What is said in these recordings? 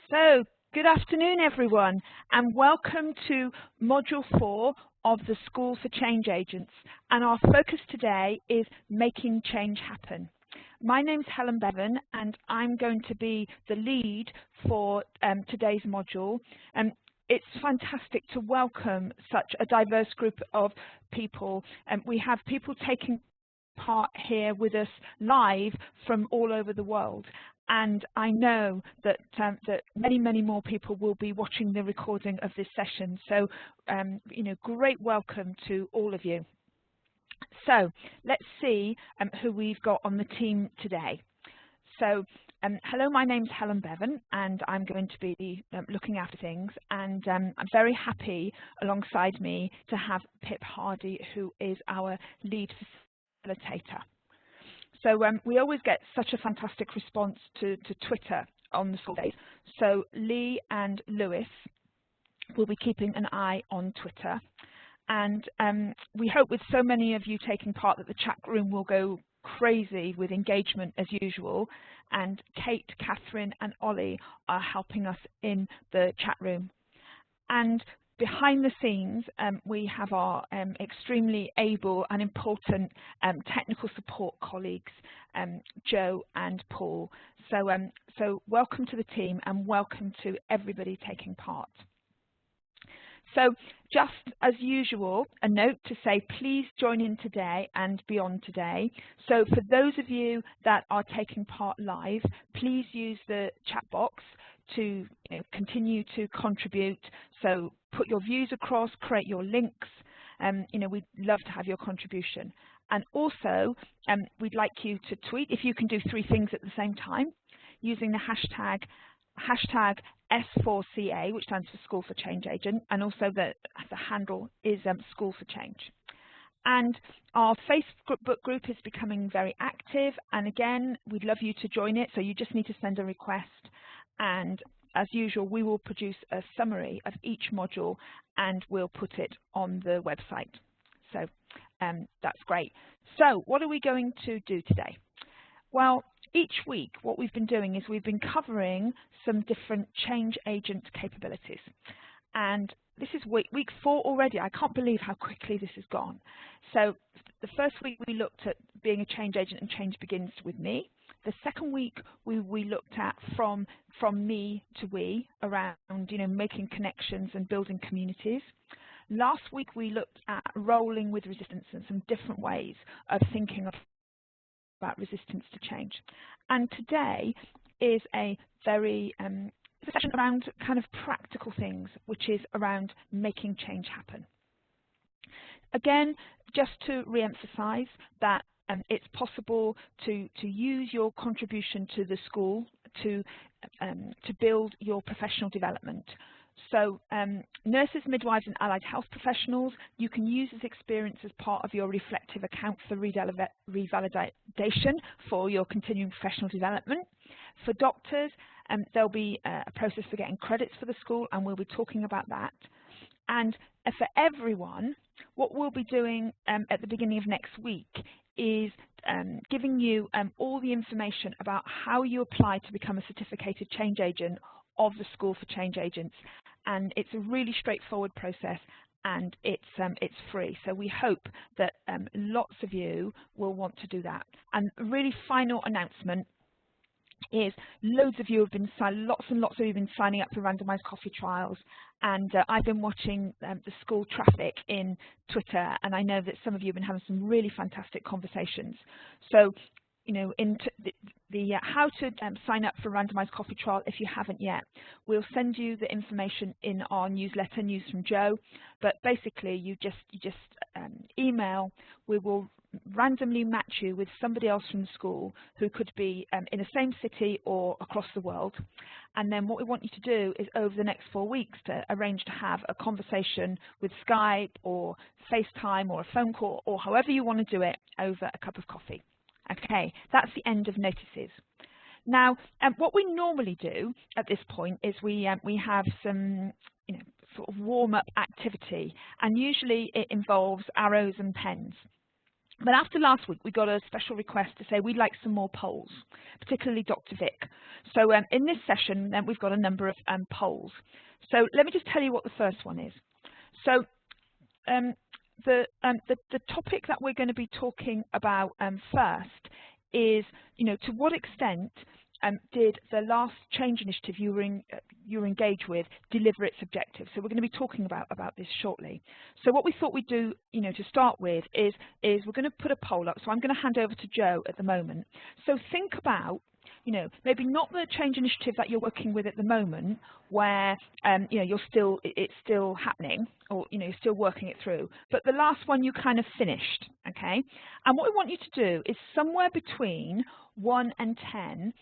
So, good afternoon everyone, and welcome to Module 4 of the School for Change Agents. And our focus today is making change happen. My name's Helen Bevan, and I'm going to be the lead for today's module. It's fantastic to welcome such a diverse group of people. We have people taking part here with us live from all over the world. And I know that that many more people will be watching the recording of this session. So, great welcome to all of you. So let's see who we've got on the team today. So, hello, my name's Helen Bevan, and I'm going to be looking after things. And I'm very happy alongside me to have Pip Hardy, who is our lead facilitator. So we always get such a fantastic response to Twitter on the school days. So Lee and Lewis will be keeping an eye on Twitter. And we hope with so many of you taking part that the chat room will go crazy with engagement as usual. And Kate, Catherine and Ollie are helping us in the chat room. And behind the scenes, we have our extremely able and important technical support colleagues, Joe and Paul. So welcome to the team and welcome to everybody taking part. So just as usual, a note to say please join in today and beyond today. So for those of you that are taking part live, please use the chat box to continue to contribute. So put your views across, create your links. We'd love to have your contribution. And also, we'd like you to tweet, if you can do 3 things at the same time, using the hashtag S4CA, which stands for School for Change Agent, and also the handle is School for Change. And our Facebook group is becoming very active, and again, we'd love you to join it, so you just need to send a request. And as usual, we will produce a summary of each module and we'll put it on the website. So that's great. So what are we going to do today? Well, each week what we've been doing is we've been covering some different change agent capabilities. And this is week 4 already. I can't believe how quickly this has gone. So the first week we looked at being a change agent and change begins with me. The second week we looked at from me to we around making connections and building communities. Last week we looked at rolling with resistance and some different ways of thinking about resistance to change. And today is a very session around kind of practical things, which is around making change happen. Again, just to re-emphasize that it's possible to use your contribution to the school to build your professional development. So nurses, midwives and allied health professionals, you can use this experience as part of your reflective account for revalidation for your continuing professional development. For doctors, there'll be a process for getting credits for the school, and we'll be talking about that. And for everyone, what we'll be doing at the beginning of next week is giving you all the information about how you apply to become a certificated change agent of the School for Change Agents. And it's a really straightforward process, and it's free. So we hope that lots of you will want to do that. And a really final announcement is loads of you have been, lots and lots of you have been signing up for randomized coffee trials, and I've been watching the school traffic in Twitter, and I know that some of you have been having some really fantastic conversations. So how to sign up for randomized coffee trial if you haven't yet. We'll send you the information in our newsletter, News from Joe, but basically you just email. We will randomly match you with somebody else from the school who could be in the same city or across the world. And then what we want you to do is over the next 4 weeks to arrange to have a conversation with Skype or FaceTime or a phone call or however you want to do it over a cup of coffee. Okay, that's the end of notices. Now, what we normally do at this point is we have some sort of warm-up activity, and usually it involves arrows and pens. But after last week, we got a special request to say we'd like some more polls, particularly Dr. Vic. So in this session, we've got a number of polls. So let me just tell you what the first one is. So the topic that we're going to be talking about first is, to what extent did the last change initiative you were engaged with deliver its objectives? So we're going to be talking about this shortly. So what we thought we'd do, to start with is we're going to put a poll up. So I'm going to hand over to Jo at the moment. So think about, maybe not the change initiative that you're working with at the moment, where it's still happening, or you're still working it through, but the last one you kind of finished, okay? And what we want you to do is somewhere between 1 and 10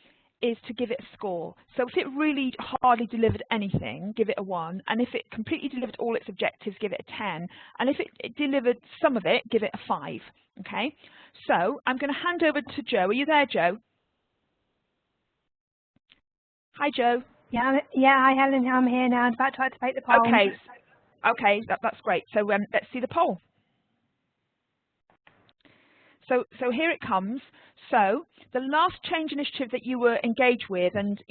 is to give it a score. So if it really hardly delivered anything, give it a 1, and if it completely delivered all its objectives, give it a 10, and if it delivered some of it, give it a 5, okay? So I'm going to hand over to Jo. Are you there, Jo? Hi, Jo. Yeah, hi Helen, I'm here now. I'm about to activate the poll. Okay, that's great. So let's see the poll. So here it comes. So the last change initiative that you were engaged with, and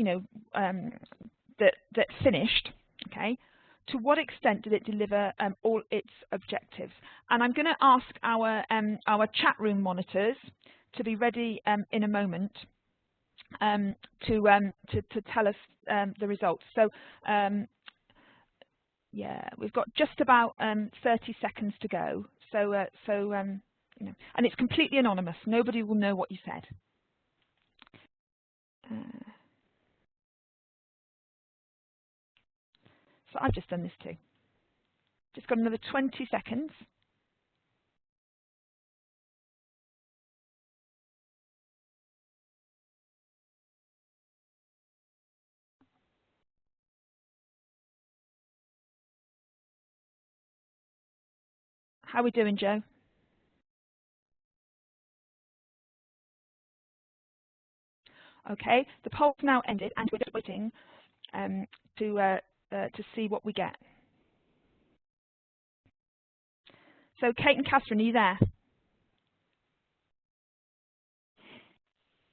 that finished, okay, to what extent did it deliver all its objectives? And I'm going to ask our chat room monitors to be ready in a moment to tell us the results. So yeah, we've got just about 30 seconds to go. So and it's completely anonymous. Nobody will know what you said. So I've just done this too. Just got another 20 seconds. How are we doing, Jo? Okay, the poll's now ended, and we're just waiting to see what we get. So Kate and Catherine, are you there?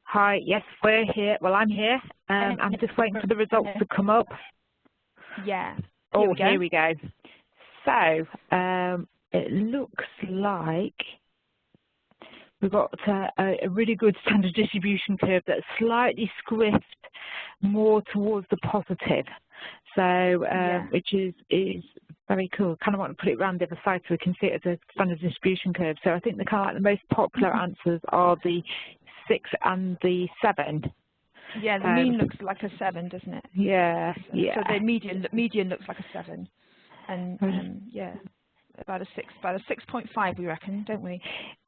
Hi, yes, we're here. Well, I'm here. I'm just waiting for the results to come up. Yeah. Here we go. So it looks like we've got a really good standard distribution curve that's slightly scripted more towards the positive. So which is very cool. Kind of want to put it around the other side so we can see it as a standard distribution curve. So I think the kind of like the most popular answers are the 6 and the 7. Yeah, the mean looks like a 7, doesn't it? Yeah, yeah. So the median looks like a 7, and yeah, about a 6.5 we reckon, don't we?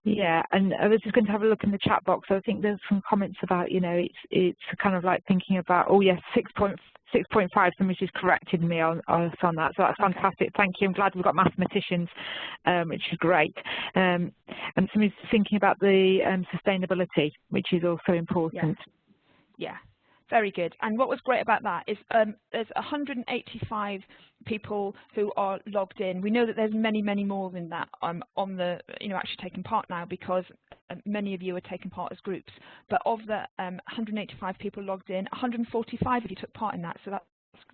Yeah, and I was just going to have a look in the chat box. So I think there's some comments about, it's kind of like thinking about, oh yes, 6.5. Somebody's just corrected me on that, so that's fantastic. Thank you. I'm glad we've got mathematicians, which is great. And somebody's thinking about the sustainability, which is also important. Yeah, very good. And what was great about that is there's 185 people who are logged in. We know that there's many more than that on the actually taking part now, because many of you are taking part as groups. But of the 185 people logged in, 145 of you took part in that. So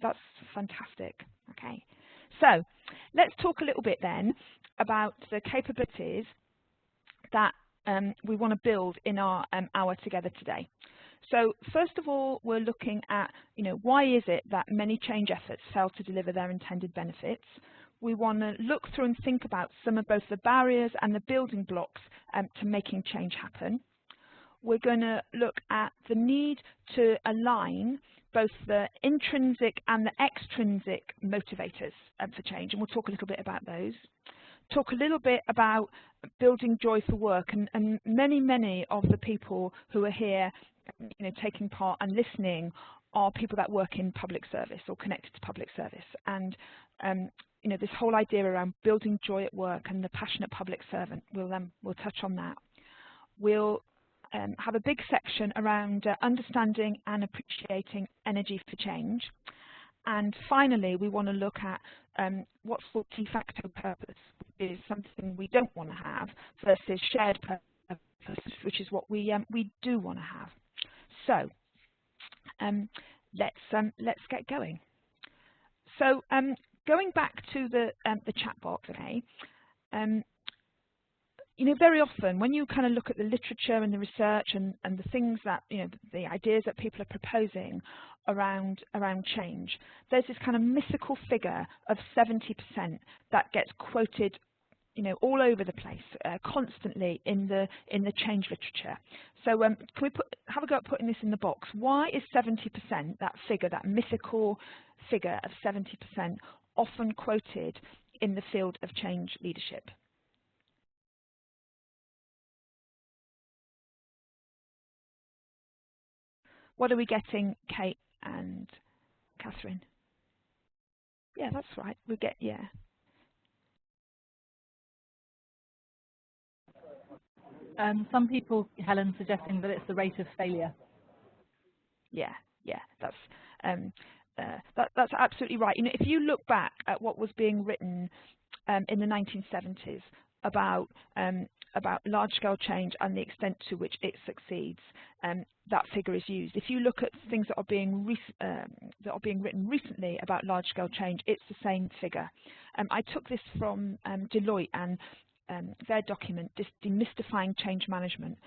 that's fantastic. Okay, so let's talk a little bit then about the capabilities that we want to build in our hour together today. So first of all, we're looking at, why is it that many change efforts fail to deliver their intended benefits? We want to look through and think about some of both the barriers and the building blocks to making change happen. We're going to look at the need to align both the intrinsic and the extrinsic motivators for change, and we'll talk a little bit about those. Talk a little bit about building joy for work, and many of the people who are here taking part and listening are people that work in public service or connected to public service, and this whole idea around building joy at work and the passionate public servant, we'll touch on that. We'll have a big section around understanding and appreciating energy for change, And finally, we want to look at what's for de facto purpose, which is something we don't want to have, versus shared purpose, which is what we do want to have. So let's get going. So going back to the chat box, okay. You know, very often when you kind of look at the literature and the research and the things that, you know, the ideas that people are proposing around change, there's this kind of mythical figure of 70% that gets quoted, you know, all over the place, constantly in the change literature. So can we have a go at putting this in the box? Why is 70%, that figure, that mythical figure of 70%, often quoted in the field of change leadership? What are we getting, Kate and Catherine? Yeah, that's right. We get, yeah. Some people, Helen, suggesting that it's the rate of failure. Yeah, that's absolutely right. You know, if you look back at what was being written in the 1970s about large-scale change and the extent to which it succeeds, that figure is used. If you look at things that are being written recently about large-scale change, it's the same figure. I took this from Deloitte and their document, Demystifying Change Management.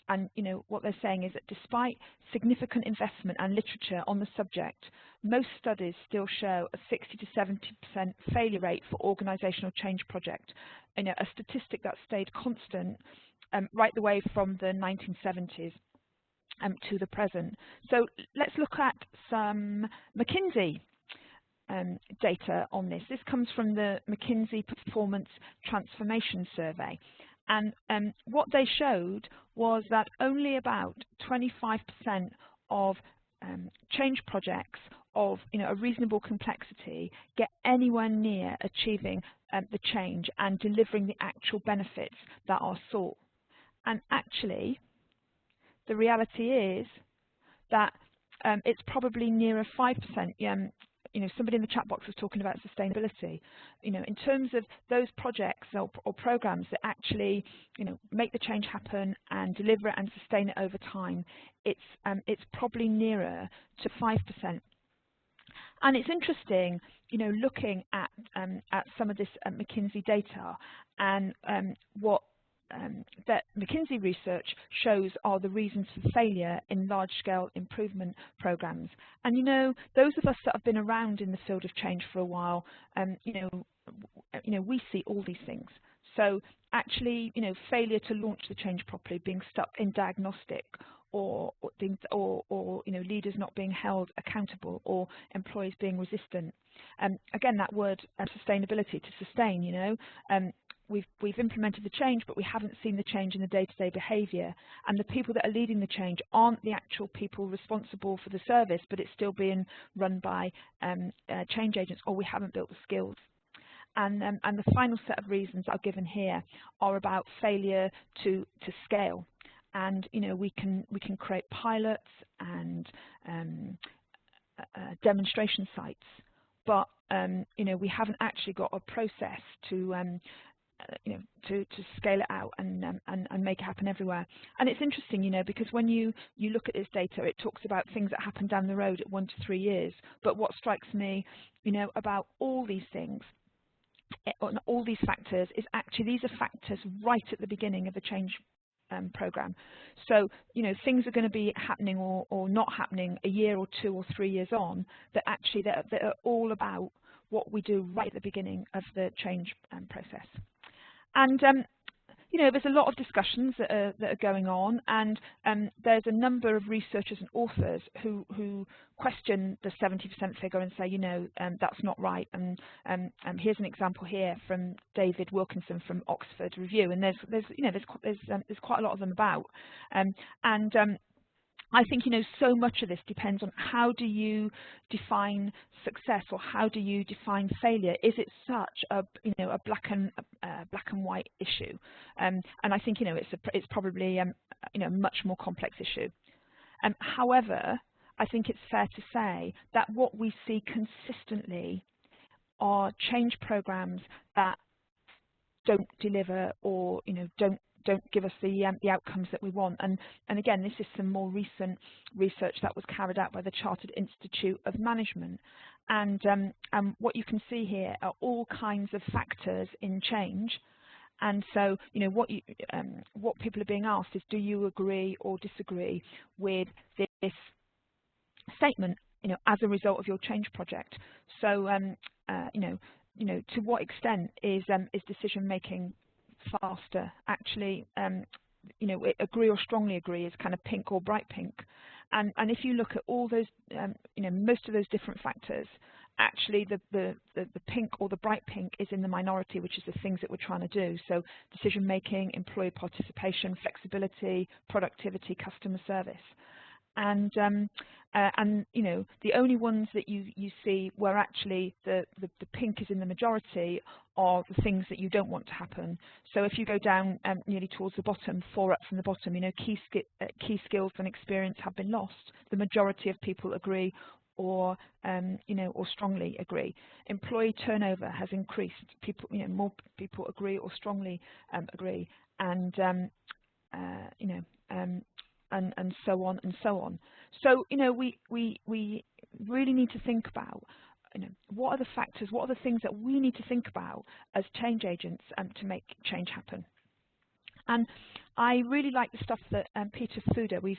And you know what they're saying is that despite significant investment and literature on the subject, most studies still show a 60 to 70% failure rate for organisational change project. You know, a statistic that stayed constant right the way from the 1970s to the present. So let's look at some McKinsey data on this. This comes from the McKinsey Performance Transformation Survey. And what they showed was that only about 25% of change projects of a reasonable complexity get anywhere near achieving the change and delivering the actual benefits that are sought. And actually, the reality is that it's probably nearer 5%. Somebody in the chat box was talking about sustainability. In terms of those projects or programs that actually, make the change happen and deliver it and sustain it over time, it's probably nearer to 5%. And it's interesting, looking at some of this McKinsey data and what that McKinsey research shows are the reasons for failure in large-scale improvement programs. And those of us that have been around in the field of change for a while, we see all these things. So actually, failure to launch the change properly, being stuck in diagnostic, or leaders not being held accountable, or employees being resistant. Again, that word sustainability, to sustain. We've implemented the change, but we haven't seen the change in the day-to-day behaviour. And the people that are leading the change aren't the actual people responsible for the service, but it's still being run by change agents, or we haven't built the skills. And the final set of reasons are given here are about failure to scale. And we can create pilots and demonstration sites, but we haven't actually got a process to scale it out and make it happen everywhere. And it's interesting, because when you look at this data, it talks about things that happen down the road at 1 to 3 years. But what strikes me, about all these things, on all these factors, is actually these are factors right at the beginning of the change program. So things are going to be happening or not happening a year or 2 or 3 years on, that actually that are all about what we do right at the beginning of the change process. And there's a lot of discussions that are going on, and there's a number of researchers and authors who question the 70% figure and say, that's not right. And here's an example here from David Wilkinson from Oxford Review, and there's quite a lot of them about. I think so much of this depends on how do you define success, or how do you define failure. Is it such a a black and white issue? And I think it's probably a much more complex issue. However, I think it's fair to say that what we see consistently are change programs that don't deliver, or don't give us the outcomes that we want. And again, this is some more recent research that was carried out by the Chartered Institute of Management. And what you can see here are all kinds of factors in change. And so, what people are being asked is, do you agree or disagree with this statement, as a result of your change project? So, to what extent is decision making faster? Actually, agree or strongly agree is kind of pink or bright pink. And if you look at all those, most of those different factors, actually the pink or the bright pink is in the minority, which is the things that we're trying to do. So decision making, employee participation, flexibility, productivity, customer service. And the only ones that you see where actually the pink is in the majority are the things that you don't want to happen. So if you go down nearly towards the bottom, 4 up from the bottom, key skills and experience have been lost. The majority of people agree or or strongly agree. Employee turnover has increased. People, more people agree or strongly agree, and and so on and so on. So we really need to think about what are the factors, what are the things that we need to think about as change agents to make change happen. And I really like the stuff that Peter Fuda, we've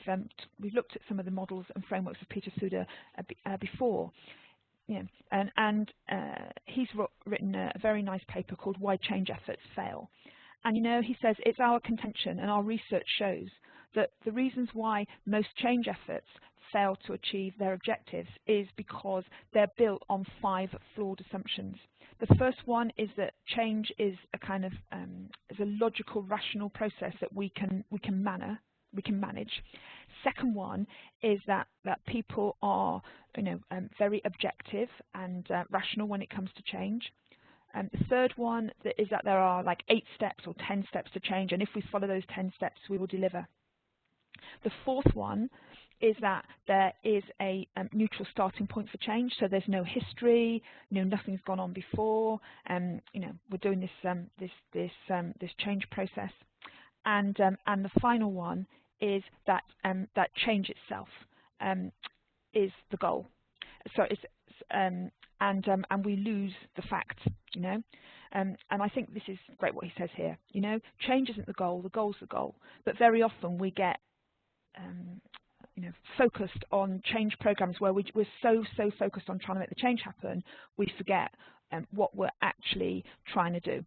looked at some of the models and frameworks of Peter Fuda before. And he's written a very nice paper called Why Change Efforts Fail. And he says it's our contention, and our research shows that the reasons why most change efforts fail to achieve their objectives is because they're built on 5 flawed assumptions. The first one is that change is a kind of is a logical, rational process that we can manage. Second one is that people are very objective and rational when it comes to change. The third one is that there are like 8 steps or 10 steps to change, and if we follow those 10 steps, we will deliver. The fourth one is that there is a neutral starting point for change, so there's no history, nothing's gone on before, we're doing this change process. And the final one is that that change itself is the goal. So it's and we lose the facts, and I think this is great what he says here. Change isn't the goal's the goal. But very often we get focused on change programs where we're so focused on trying to make the change happen, we forget what we're actually trying to do.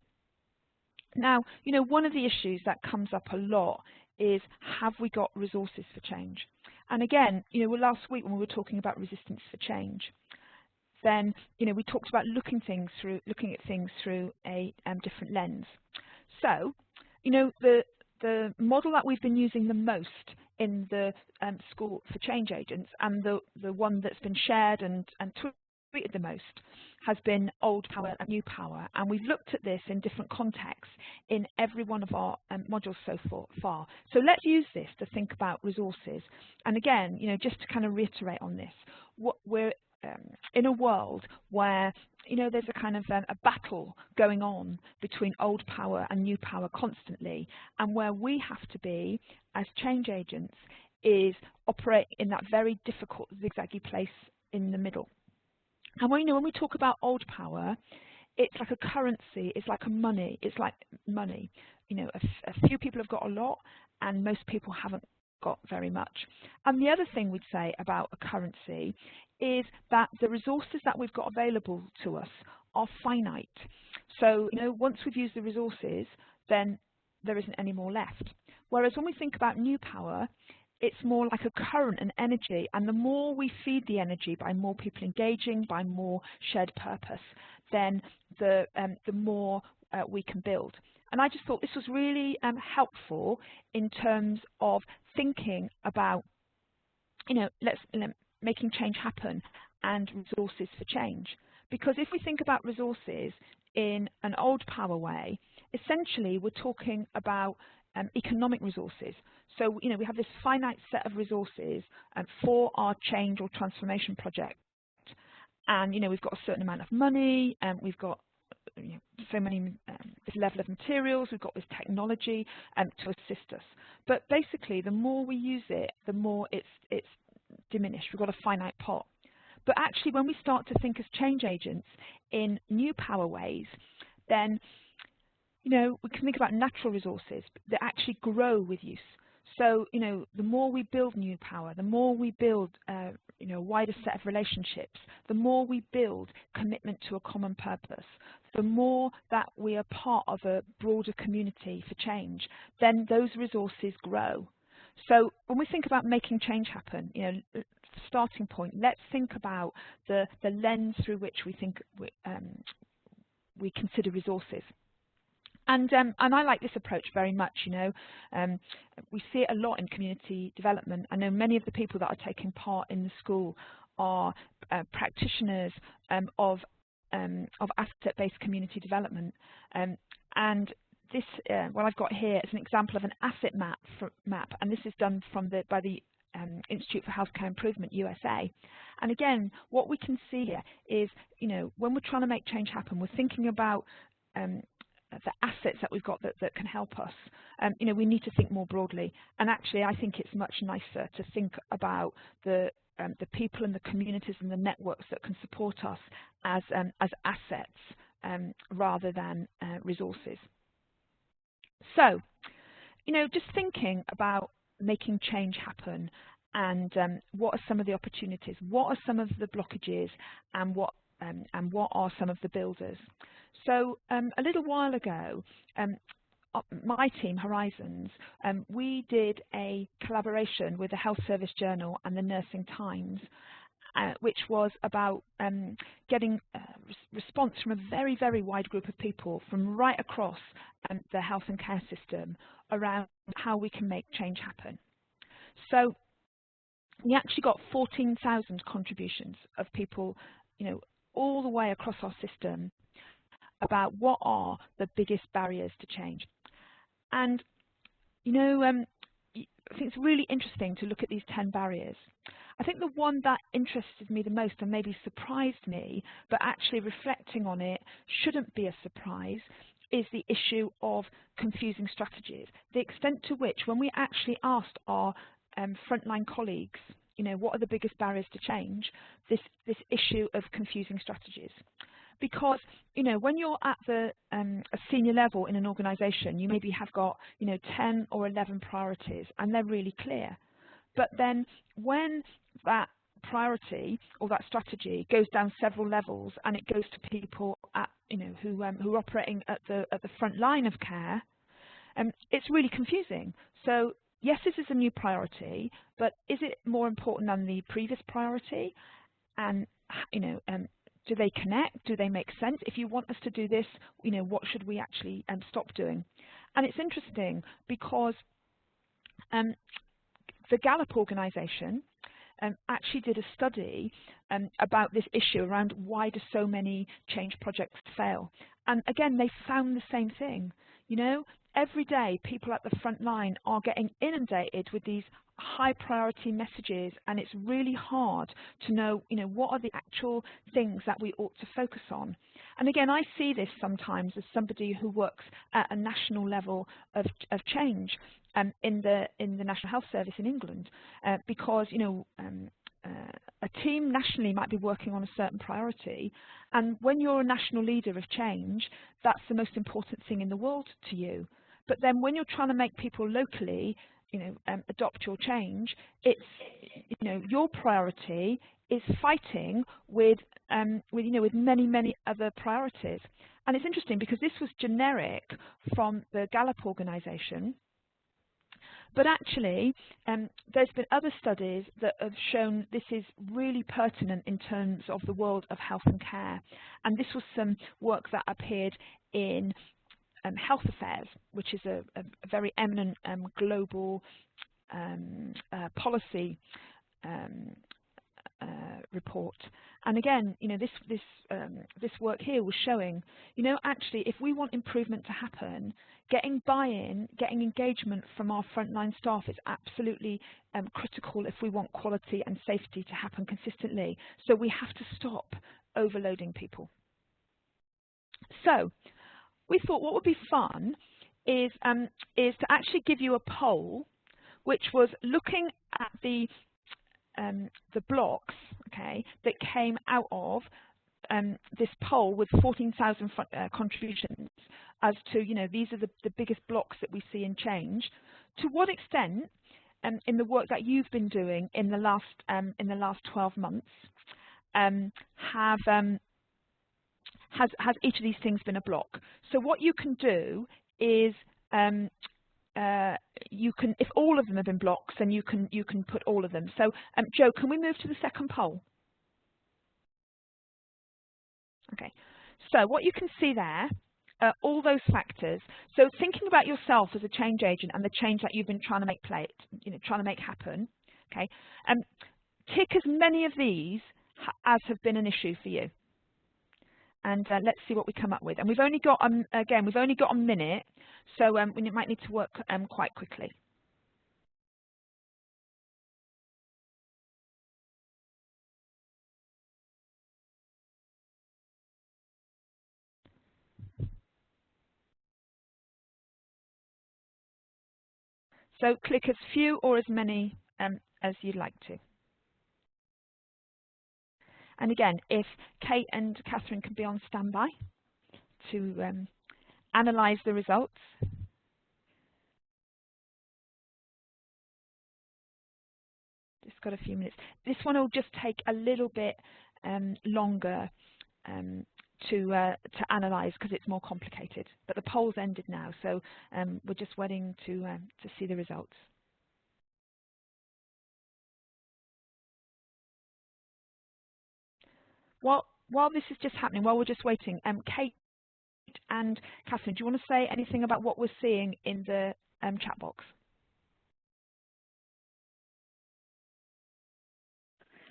Now, one of the issues that comes up a lot is, have we got resources for change? And again, last week when we were talking about resistance for change, then we talked about looking at things through a different lens. So, the model that we've been using the most in the School for Change Agents, and the one that's been shared and tweeted the most, has been old power and new power. And we've looked at this in different contexts in every one of our modules so far. So let's use this to think about resources. And again, just to kind of reiterate on this, we're in a world where there's a kind of a battle going on between old power and new power constantly, and where we have to be as change agents is operate in that very difficult zigzaggy place in the middle. And when we talk about old power, it's like a currency, it's like money. A few people have got a lot, and most people haven't got very much. And the other thing we'd say about a currency is that the resources that we've got available to us are finite. So once we've used the resources, then there isn't any more left. Whereas when we think about new power, it's more like a current and energy, and the more we feed the energy by more people engaging, by more shared purpose, then the more we can build. And I just thought this was really helpful in terms of thinking about, making change happen and resources for change. Because if we think about resources in an old power way, essentially we're talking about economic resources. So, we have this finite set of resources for our change or transformation project. And, we've got a certain amount of money, and we've got so many, this level of materials, we've got this technology to assist us. But basically, the more we use it, the more it's diminished. We've got a finite pot. But actually, when we start to think as change agents in new power ways, then we can think about natural resources that actually grow with use. So, the more we build new power, the more we build, a wider set of relationships, the more we build commitment to a common purpose, the more that we are part of a broader community for change, then those resources grow. So when we think about making change happen, starting point, let's think about the lens through which we think we consider resources. And I like this approach very much. We see it a lot in community development. I know many of the people that are taking part in the school are practitioners of asset-based community development, and this, what I've got here is an example of an asset map, and this is done by the Institute for Healthcare Improvement, USA. And again, what we can see here is, when we're trying to make change happen, we're thinking about the assets that we've got that can help us. We need to think more broadly. And actually, I think it's much nicer to think about the people and the communities and the networks that can support us as assets rather than resources. So, just thinking about making change happen and what are some of the opportunities, what are some of the blockages, and what are some of the builders. So a little while ago, my team, Horizons, we did a collaboration with the Health Service Journal and the Nursing Times, which was about getting response from a very, very wide group of people from right across the health and care system around how we can make change happen. So we actually got 14,000 contributions of people, all the way across our system about what are the biggest barriers to change. And, I think it's really interesting to look at these 10 barriers. I think the one that interested me the most and maybe surprised me, but actually reflecting on it shouldn't be a surprise, is the issue of confusing strategies. The extent to which, when we actually asked our frontline colleagues, what are the biggest barriers to change, this issue of confusing strategies. Because, when you're at a senior level in an organisation, you maybe have got, 10 or 11 priorities, and they're really clear. But then when that priority or that strategy goes down several levels and it goes to people at, who are operating at the front line of care, it's really confusing. So yes, this is a new priority, but is it more important than the previous priority? And do they connect? Do they make sense? If you want us to do this, what should we actually stop doing? And it's interesting because the Gallup organisation actually did a study about this issue around why do so many change projects fail. And again, they found the same thing. Every day people at the front line are getting inundated with these high priority messages, and it's really hard to know, what are the actual things that we ought to focus on. And again, I see this sometimes as somebody who works at a national level of change in the National Health Service in England, because a team nationally might be working on a certain priority, and when you're a national leader of change, that's the most important thing in the world to you. But then when you're trying to make people locally adopt your change, it's your priority is fighting with many other priorities. And it's interesting because this was generic from the Gallup organisation, but actually there's been other studies that have shown this is really pertinent in terms of the world of health and care. And this was some work that appeared in Health Affairs, which is a very eminent global policy report. And again, this work here was showing, actually, if we want improvement to happen, getting buy-in, getting engagement from our frontline staff is absolutely critical if we want quality and safety to happen consistently. So we have to stop overloading people. So we thought what would be fun is to actually give you a poll, which was looking at the blocks, okay, that came out of this poll with 14,000 contributions as to, these are the biggest blocks that we see in change. To what extent, in the work that you've been doing in the last 12 months, has each of these things been a block? So what you can do is if all of them have been blocks, then you can put all of them. So Joe, can we move to the second poll? Okay. So what you can see there are all those factors. So thinking about yourself as a change agent and the change that you've been trying to make trying to make happen. Okay. Tick as many of these as have been an issue for you. And let's see what we come up with. And we've only got again, we've only got a minute, so we might need to work quite quickly. So click as few or as many as you'd like to. And again, if Kate and Catherine can be on standby to analyse the results. Just got a few minutes. This one will just take a little bit longer to analyse because it's more complicated. But the poll's ended now, so we're just waiting to see the results. While this is just happening, while we're just waiting, Kate and Catherine, do you want to say anything about what we're seeing in the chat box?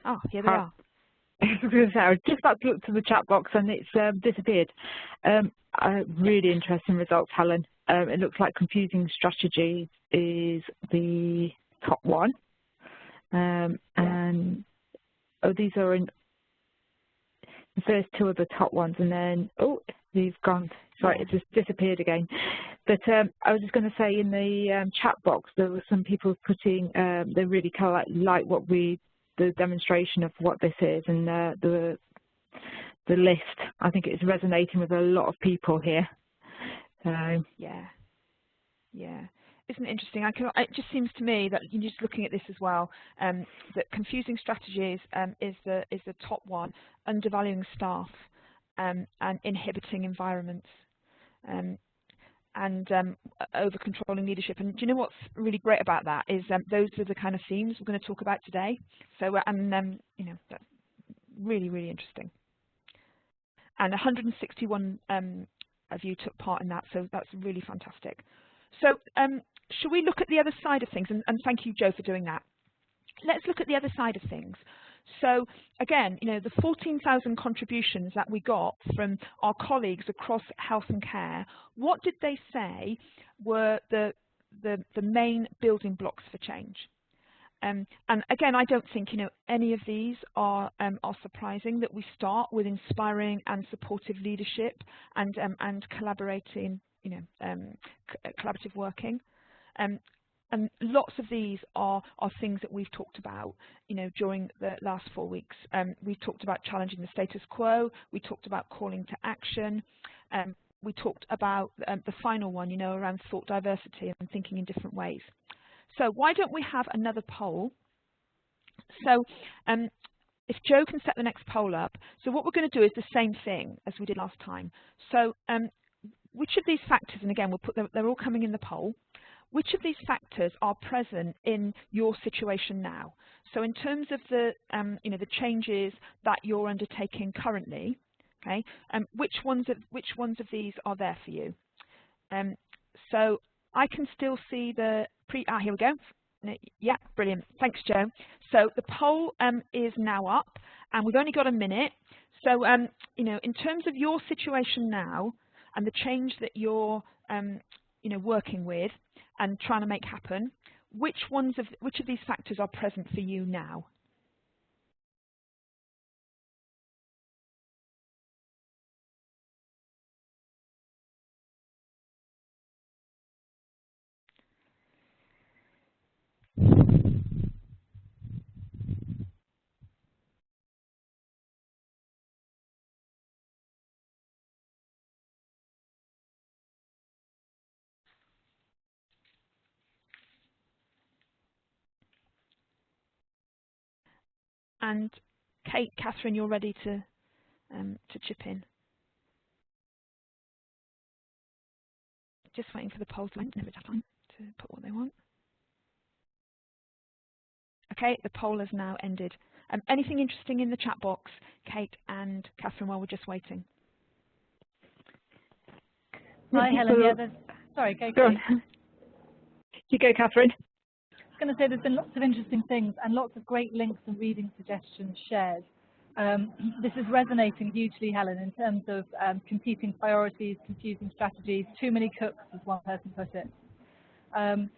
Oh, here they are. I was just about to look to the chat box and it's disappeared. Really interesting results, Helen. It looks like confusing strategy is the top one. And these are in the first two of the top ones, and then these gone. Sorry, it just disappeared again. But I was just going to say in the chat box there were some people putting they really kind of like what the demonstration of what this is, and the list. I think it's resonating with a lot of people here. So yeah. Isn't it interesting? It just seems to me that you're just looking at this as well. That confusing strategies is the top one, undervaluing staff and inhibiting environments, and over controlling leadership. And do you know what's really great about that is those are the kind of themes we're going to talk about today. So that's really, really interesting. And 161 of you took part in that, so that's really fantastic. So should we look at the other side of things? And thank you, Joe, for doing that. Let's look at the other side of things. So again, the 14,000 contributions that we got from our colleagues across health and care, what did they say were the main building blocks for change? And again, I don't think any of these are surprising. That we start with inspiring and supportive leadership and collaborating, collaborative working. And lots of these are things that we've talked about, during the last 4 weeks. We've talked about challenging the status quo. We talked about calling to action. We talked about the final one, around thought diversity and thinking in different ways. So why don't we have another poll? So if Joe can set the next poll up. So what we're going to do is the same thing as we did last time. So which of these factors, and again, they're all coming in the poll, which of these factors are present in your situation now? So in terms of the changes that you're undertaking currently, okay, which ones of these are there for you? So I can still see the here we go. Yeah, brilliant. Thanks, Joe. So the poll is now up, and we've only got a minute. So, you know, in terms of your situation now and the change that you're, you know, working with and trying to make happen, which of these factors are present for you now? And Kate, Catherine, you're ready to chip in. Just waiting for the poll to end. Never time to put what they want. Okay, the poll has now ended. Anything interesting in the chat box, Kate and Catherine, while we're just waiting? Hi, Helen. Yeah, sorry, go on. You go, Catherine. I was going to say there's been lots of interesting things and lots of great links and reading suggestions shared. This is resonating hugely, Helen, in terms of competing priorities, confusing strategies, too many cooks, as one person put it. A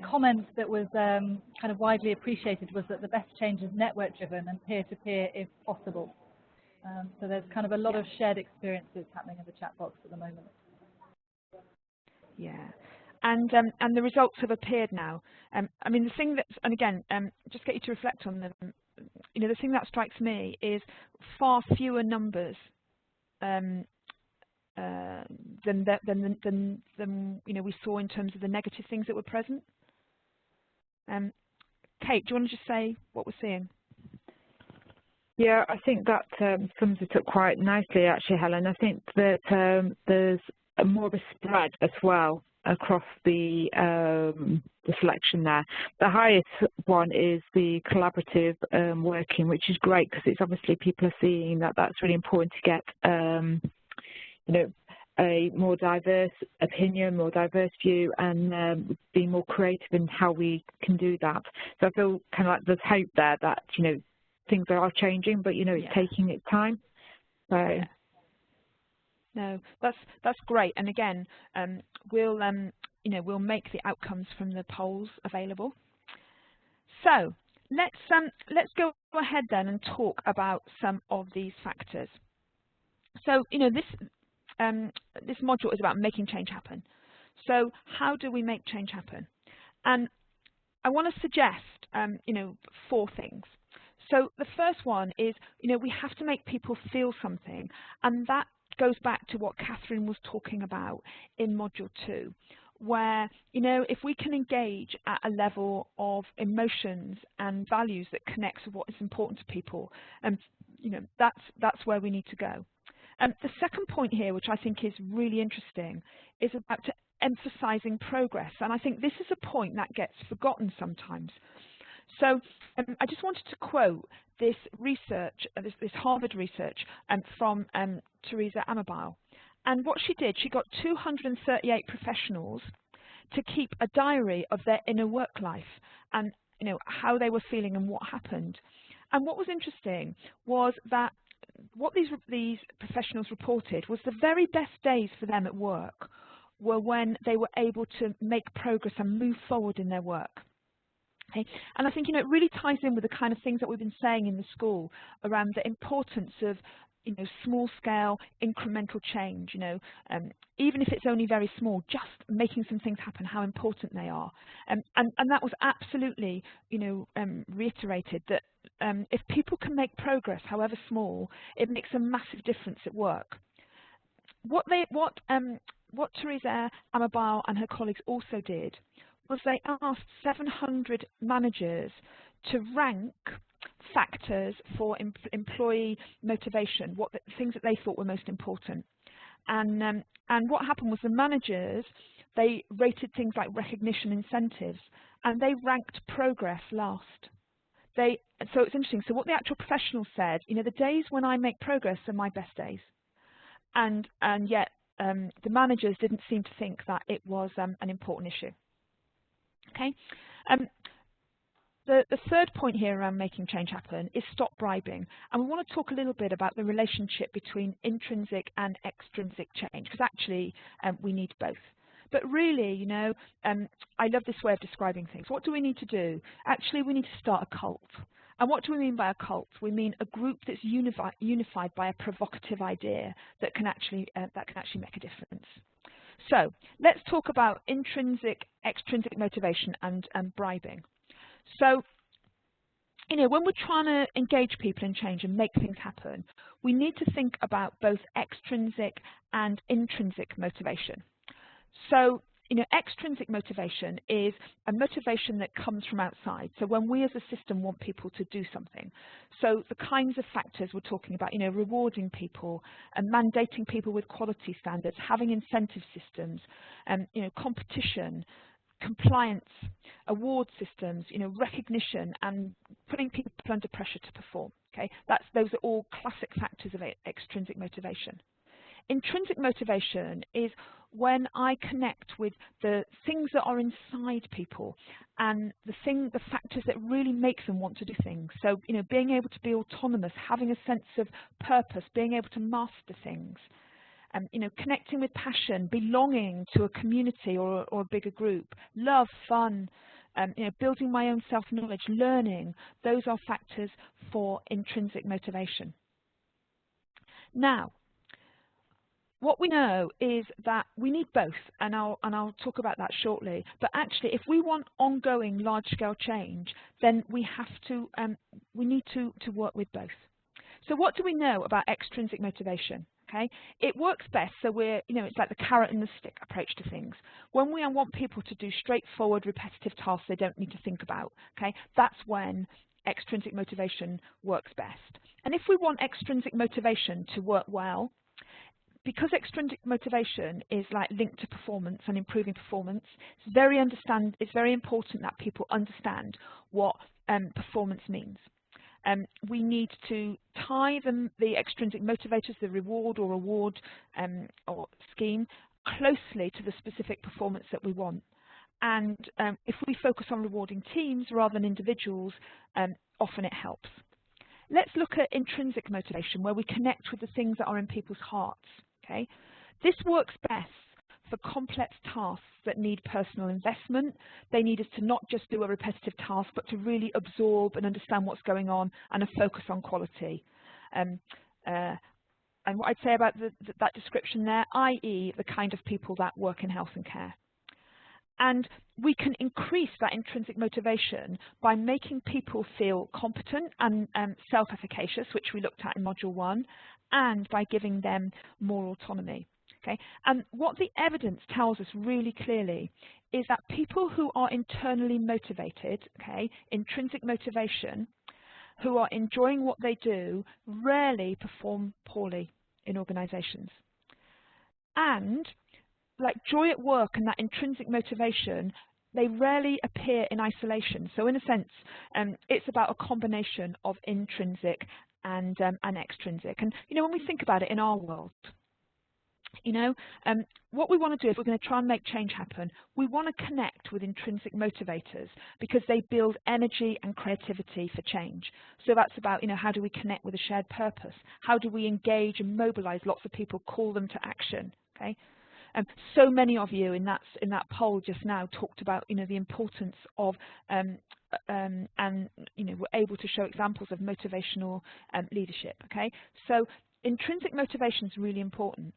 comment that was kind of widely appreciated was that the best change is network-driven and peer-to-peer if possible. So there's kind of a lot of shared experiences happening in the chat box at the moment. Yeah, and the results have appeared now. I mean, the thing that's, and again, just get you to reflect on them. You know, the thing that strikes me is far fewer numbers than you know we saw in terms of the negative things that were present. Kate, do you want to just say what we're seeing? Yeah, I think that sums it up quite nicely, actually, Helen. I think that there's more of a spread as well across the selection there. The highest one is the collaborative working, which is great because it's obviously people are seeing that that's really important to get, you know, a more diverse opinion, more diverse view, and be more creative in how we can do that. So I feel kind of like there's hope there that, you know, things are changing, but, you know, it's taking its time. So. Yeah. No, that's great. And again, we'll you know, we'll make the outcomes from the polls available. So let's go ahead then and talk about some of these factors. So, you know, this module is about making change happen. So how do we make change happen? And I want to suggest, you know, 4 things. So the first one is, you know, we have to make people feel something, and that goes back to what Catherine was talking about in Module 2, where, you know, if we can engage at a level of emotions and values that connects with what is important to people, you know, that's where we need to go. The second point here, which I think is really interesting, is about emphasising progress, and I think this is a point that gets forgotten sometimes. So I just wanted to quote this research, this Harvard research from Teresa Amabile. And what she did, she got 238 professionals to keep a diary of their inner work life and, you know, how they were feeling and what happened. And what was interesting was that what these professionals reported was the very best days for them at work were when they were able to make progress and move forward in their work. Okay. And I think, you know, it really ties in with the kind of things that we've been saying in the school around the importance of, you know, small scale incremental change, you know, even if it's only very small, just making some things happen, how important they are. And that was absolutely, you know, reiterated that if people can make progress, however small, it makes a massive difference at work. What Teresa Amabile and her colleagues also did was they asked 700 managers to rank factors for employee motivation, things that they thought were most important. And what happened was the managers, they rated things like recognition incentives, and they ranked progress last. So it's interesting. So what the actual professionals said, you know, the days when I make progress are my best days. And yet the managers didn't seem to think that it was an important issue. Okay, The third point here around making change happen is stop bribing. And we want to talk a little bit about the relationship between intrinsic and extrinsic change, because actually we need both. But really, you know, I love this way of describing things. What do we need to do? Actually, we need to start a cult. And what do we mean by a cult? We mean a group that's unified by a provocative idea that can actually make a difference. So let's talk about intrinsic, extrinsic motivation and bribing. So, you know, when we're trying to engage people in change and make things happen, we need to think about both extrinsic and intrinsic motivation. So, you know, extrinsic motivation is a motivation that comes from outside. So when we as a system want people to do something. So the kinds of factors we're talking about, you know, rewarding people and mandating people with quality standards, having incentive systems, you know, competition, compliance, award systems, you know, recognition, and putting people under pressure to perform. Okay, those are all classic factors of extrinsic motivation. Intrinsic motivation is when I connect with the things that are inside people and the factors that really make them want to do things. So, you know, being able to be autonomous, having a sense of purpose, being able to master things. You know, connecting with passion, belonging to a community or a bigger group, love, fun, you know, building my own self-knowledge, learning. Those are factors for intrinsic motivation. Now, what we know is that we need both, and I'll talk about that shortly. But actually, if we want ongoing large-scale change, then we need to work with both. So what do we know about extrinsic motivation? Okay, it works best. So you know, it's like the carrot and the stick approach to things. When we want people to do straightforward, repetitive tasks they don't need to think about, okay, that's when extrinsic motivation works best. And if we want extrinsic motivation to work well, because extrinsic motivation is like linked to performance and improving performance, it's very important that people understand what performance means. We need to tie the extrinsic motivators, the reward or award or scheme, closely to the specific performance that we want. And if we focus on rewarding teams rather than individuals, often it helps. Let's look at intrinsic motivation, where we connect with the things that are in people's hearts. Okay, this works best for complex tasks that need personal investment. They need us to not just do a repetitive task, but to really absorb and understand what's going on and a focus on quality. And what I'd say about that description there, i.e. the kind of people that work in health and care. And we can increase that intrinsic motivation by making people feel competent and self-efficacious, which we looked at in Module 1, and by giving them more autonomy. Okay? And what the evidence tells us really clearly is that people who are internally motivated, okay, intrinsic motivation, who are enjoying what they do, rarely perform poorly in organizations. And like joy at work and that intrinsic motivation, they rarely appear in isolation. So in a sense, it's about a combination of intrinsic and extrinsic. And you know, when we think about it in our world, you know, what we want to do if we're going to try and make change happen, we want to connect with intrinsic motivators because they build energy and creativity for change. So that's about, you know, how do we connect with a shared purpose? How do we engage and mobilize lots of people, call them to action? Okay. So many of you in that poll just now talked about, you know, the importance of and you know, we're able to show examples of motivational leadership. Okay, so intrinsic motivation is really important,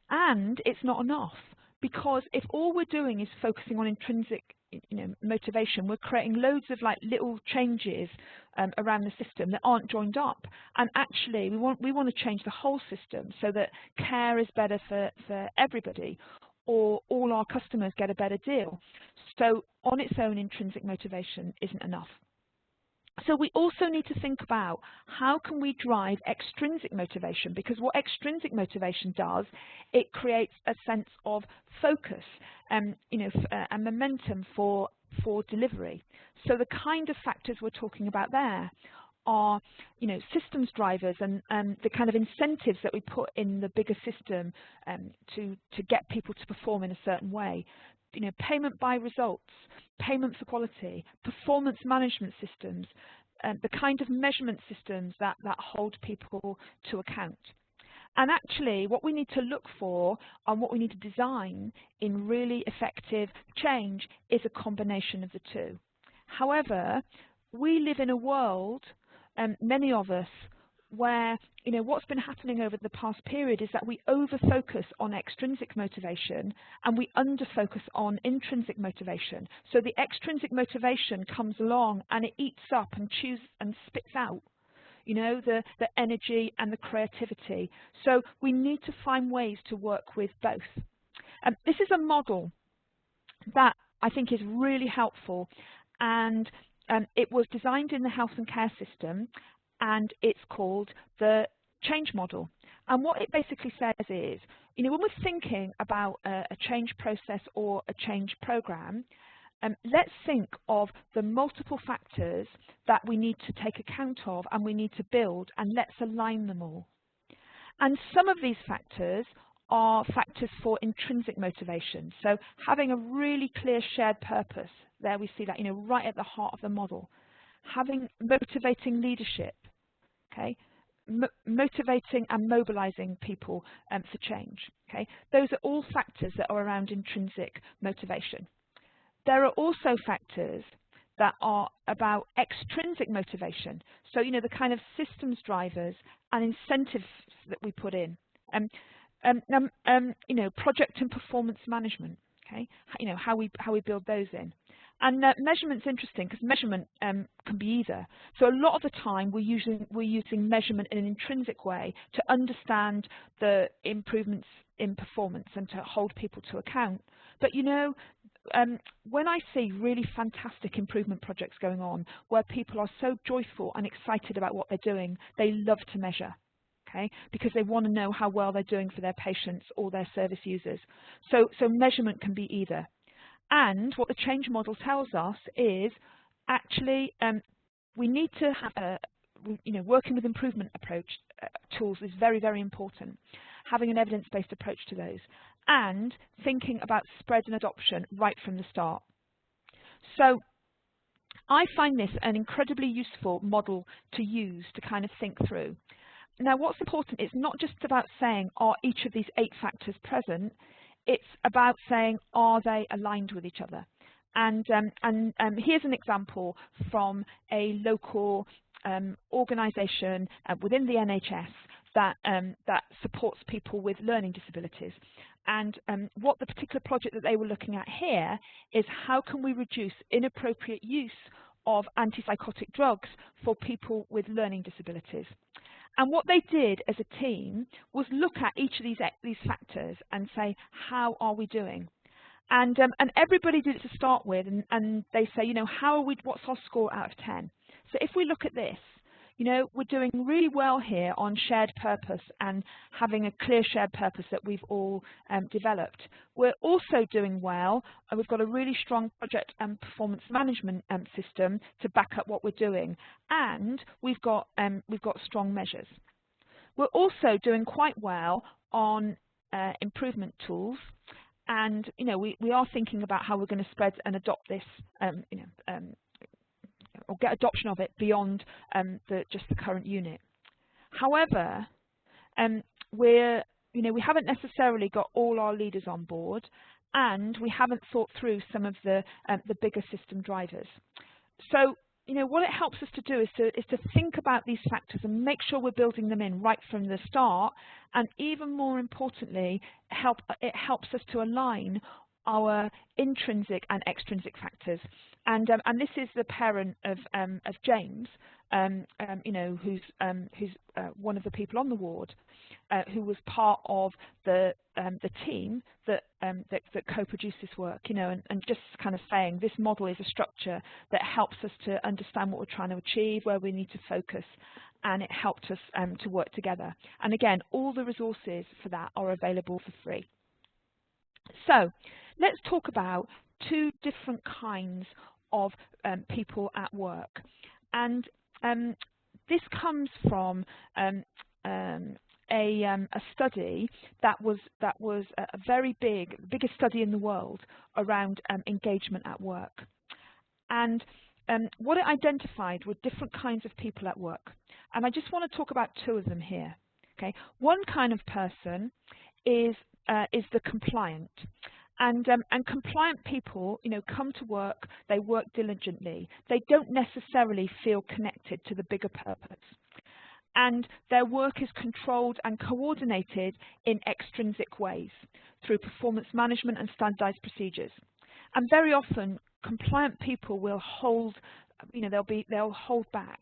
and it's not enough, because if all we're doing is focusing on intrinsic, you know, motivation, we're creating loads of like little changes around the system that aren't joined up. And actually, we want to change the whole system so that care is better for everybody, or all our customers get a better deal. So on its own, intrinsic motivation isn't enough. So we also need to think about how can we drive extrinsic motivation, because what extrinsic motivation does, it creates a sense of focus you know, and momentum for delivery. So the kind of factors we're talking about there are, you know, systems drivers and the kind of incentives that we put in the bigger system to get people to perform in a certain way. payment by results, payment for quality, performance management systems, the kind of measurement systems that hold people to account. And actually, what we need to look for and what we need to design in really effective change is a combination of the two. However, we live in a world, many of us, where what's been happening over the past period is that we over-focus on extrinsic motivation and we under-focus on intrinsic motivation. So the extrinsic motivation comes along and it eats up and chews and spits out the energy and the creativity. So we need to find ways to work with both. This is a model that I think is really helpful, and it was designed in the health and care system, and it's called the change model. And what it basically says is, when we're thinking about a change process or a change program, let's think of the multiple factors that we need to take account of and we need to build, and let's align them all. And some of these factors are factors for intrinsic motivation. So having a really clear shared purpose, there we see that, right at the heart of the model. Having motivating leadership, okay, motivating and mobilizing people for change, okay. Those are all factors that are around intrinsic motivation. There are also factors that are about extrinsic motivation. So, the kind of systems drivers and incentives that we put in. Project and performance management, okay? How we build those in. And measurement's interesting because measurement can be either. So a lot of the time we're using measurement in an intrinsic way to understand the improvements in performance and to hold people to account. But when I see really fantastic improvement projects going on where people are so joyful and excited about what they're doing, they love to measure, okay, because they want to know how well they're doing for their patients or their service users. So measurement can be either. And what the change model tells us is actually we need to have working with improvement approach tools is very, very important. Having an evidence-based approach to those, and thinking about spread and adoption right from the start. So I find this an incredibly useful model to use to kind of think through. Now, what's important is not just about saying, are each of these 8 factors present? It's about saying, are they aligned with each other? And here's an example from a local organisation within the NHS that supports people with learning disabilities. And what the particular project that they were looking at here is how can we reduce inappropriate use of antipsychotic drugs for people with learning disabilities. And what they did as a team was look at each of these factors and say, how are we doing? And everybody did it to start with, and they say, what's our score out of 10? So if we look at this, we're doing really well here on shared purpose and having a clear shared purpose that we've all developed. We're also doing well, and we've got a really strong project and performance management system to back up what we're doing, and we've got strong measures. We're also doing quite well on improvement tools, and we are thinking about how we're going to spread and adopt this, or get adoption of it beyond just the current unit. However, we haven't necessarily got all our leaders on board, and we haven't thought through some of the bigger system drivers. So, what it helps us to do is to think about these factors and make sure we're building them in right from the start, and even more importantly, it helps us to align our intrinsic and extrinsic factors. And this is the parent of James, who's one of the people on the ward, who was part of the team that co-produced this work. And just kind of saying this model is a structure that helps us to understand what we're trying to achieve, where we need to focus, and it helped us to work together. And again, all the resources for that are available for free. So let's talk about 2 different kinds of people at work. And this comes from a a study that was a very biggest study in the world around engagement at work. And what it identified were different kinds of people at work. And I just want to talk about two of them here. Okay, one kind of person is the compliant. And compliant people, come to work, they work diligently. They don't necessarily feel connected to the bigger purpose. And their work is controlled and coordinated in extrinsic ways through performance management and standardized procedures. And very often, compliant people will hold, they'll hold back.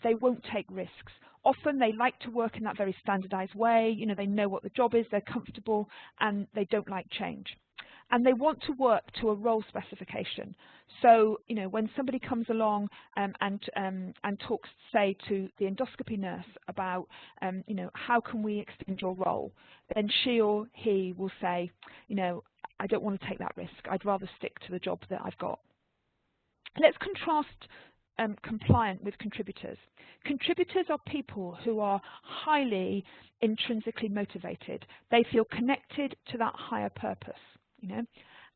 They won't take risks. Often they like to work in that very standardized way. They know what the job is, they're comfortable, and they don't like change. And they want to work to a role specification. So, when somebody comes along and talks, say, to the endoscopy nurse about, how can we extend your role, then she or he will say, I don't want to take that risk. I'd rather stick to the job that I've got. Let's contrast compliant with contributors. Contributors are people who are highly intrinsically motivated. They feel connected to that higher purpose.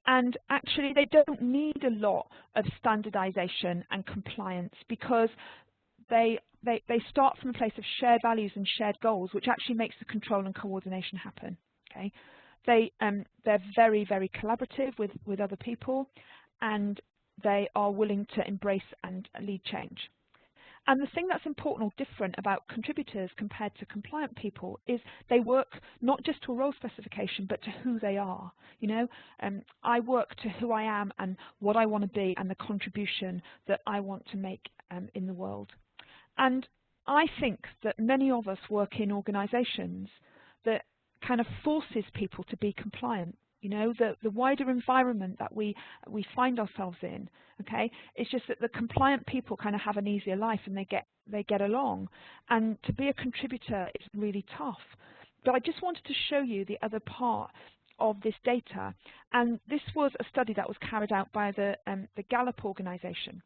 And actually they don't need a lot of standardization and compliance because they start from a place of shared values and shared goals, which actually makes the control and coordination happen. Okay, they're very, very collaborative with other people, and they are willing to embrace and lead change. And the thing that's important or different about contributors compared to compliant people is they work not just to a role specification, but to who they are. I work to who I am and what I want to be and the contribution that I want to make in the world. And I think that many of us work in organisations that kind of forces people to be compliant. The wider environment that we find ourselves in, okay, it's just that the compliant people kind of have an easier life and they get along. And to be a contributor is really tough. But I just wanted to show you the other part of this data. And this was a study that was carried out by the Gallup organisation.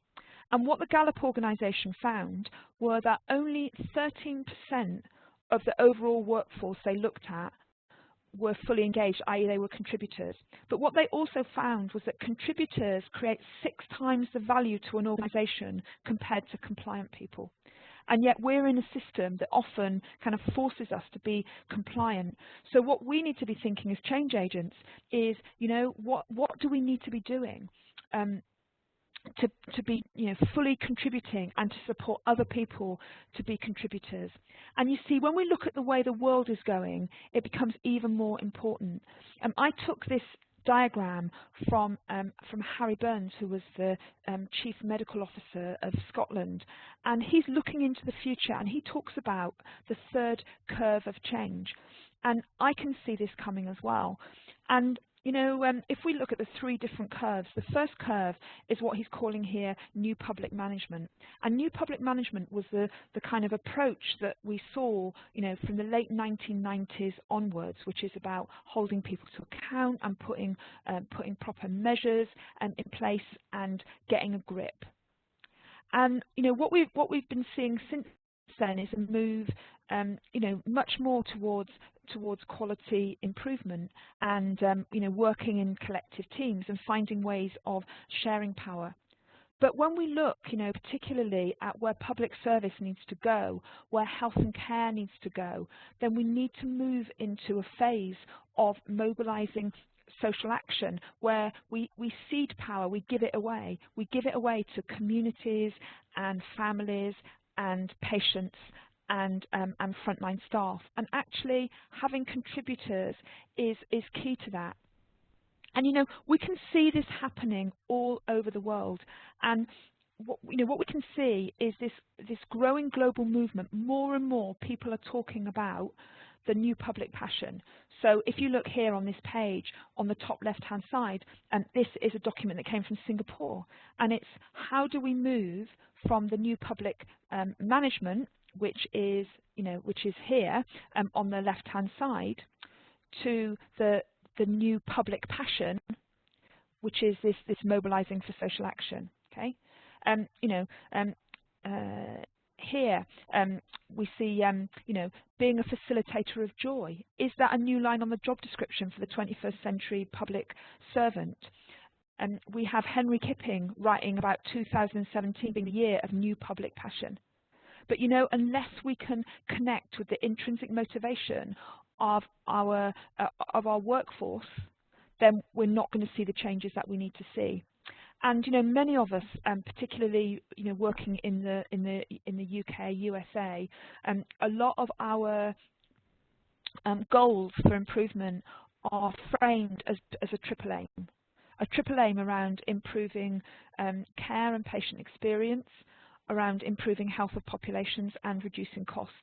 And what the Gallup organisation found were that only 13% of the overall workforce they looked at were fully engaged, i.e. they were contributors. But what they also found was that contributors create 6 times the value to an organisation compared to compliant people. And yet we're in a system that often kind of forces us to be compliant. So what we need to be thinking as change agents is, what do we need to be doing to be fully contributing and to support other people to be contributors. And you see, when we look at the way the world is going, it becomes even more important. I took this diagram from Harry Burns, who was the Chief Medical Officer of Scotland, and he's looking into the future, and he talks about the third curve of change. And I can see this coming as well. And if we look at the 3 different curves, the first curve is what he's calling here new public management. And new public management was the kind of approach that we saw, from the late 1990s onwards, which is about holding people to account and putting proper measures in place and getting a grip. And what we've been seeing since then is a move, much more towards quality improvement and working in collective teams and finding ways of sharing power. But when we look, particularly at where public service needs to go, where health and care needs to go, then we need to move into a phase of mobilising social action where we cede power, we give it away. We give it away to communities and families and patients and frontline staff. And actually having contributors is key to that. And we can see this happening all over the world. And what we can see is this growing global movement. More and more people are talking about the new public passion. So if you look here on this page on the top left hand side, and this is a document that came from Singapore, and it's how do we move from the new public management, which is here on the left hand side, to the new public passion, which is this mobilizing for social action. Okay, here we see, you know, being a facilitator of joy. Is that a new line on the job description for the 21st century public servant? We have Henry Kipping writing about 2017 being the year of new public passion. But you know, unless we can connect with the intrinsic motivation of our workforce, then we're not going to see the changes that we need to see. And you know, many of us, particularly you know, working in the UK, USA, a lot of our goals for improvement are framed as a triple aim. A triple aim around improving care and patient experience, around improving health of populations and reducing costs.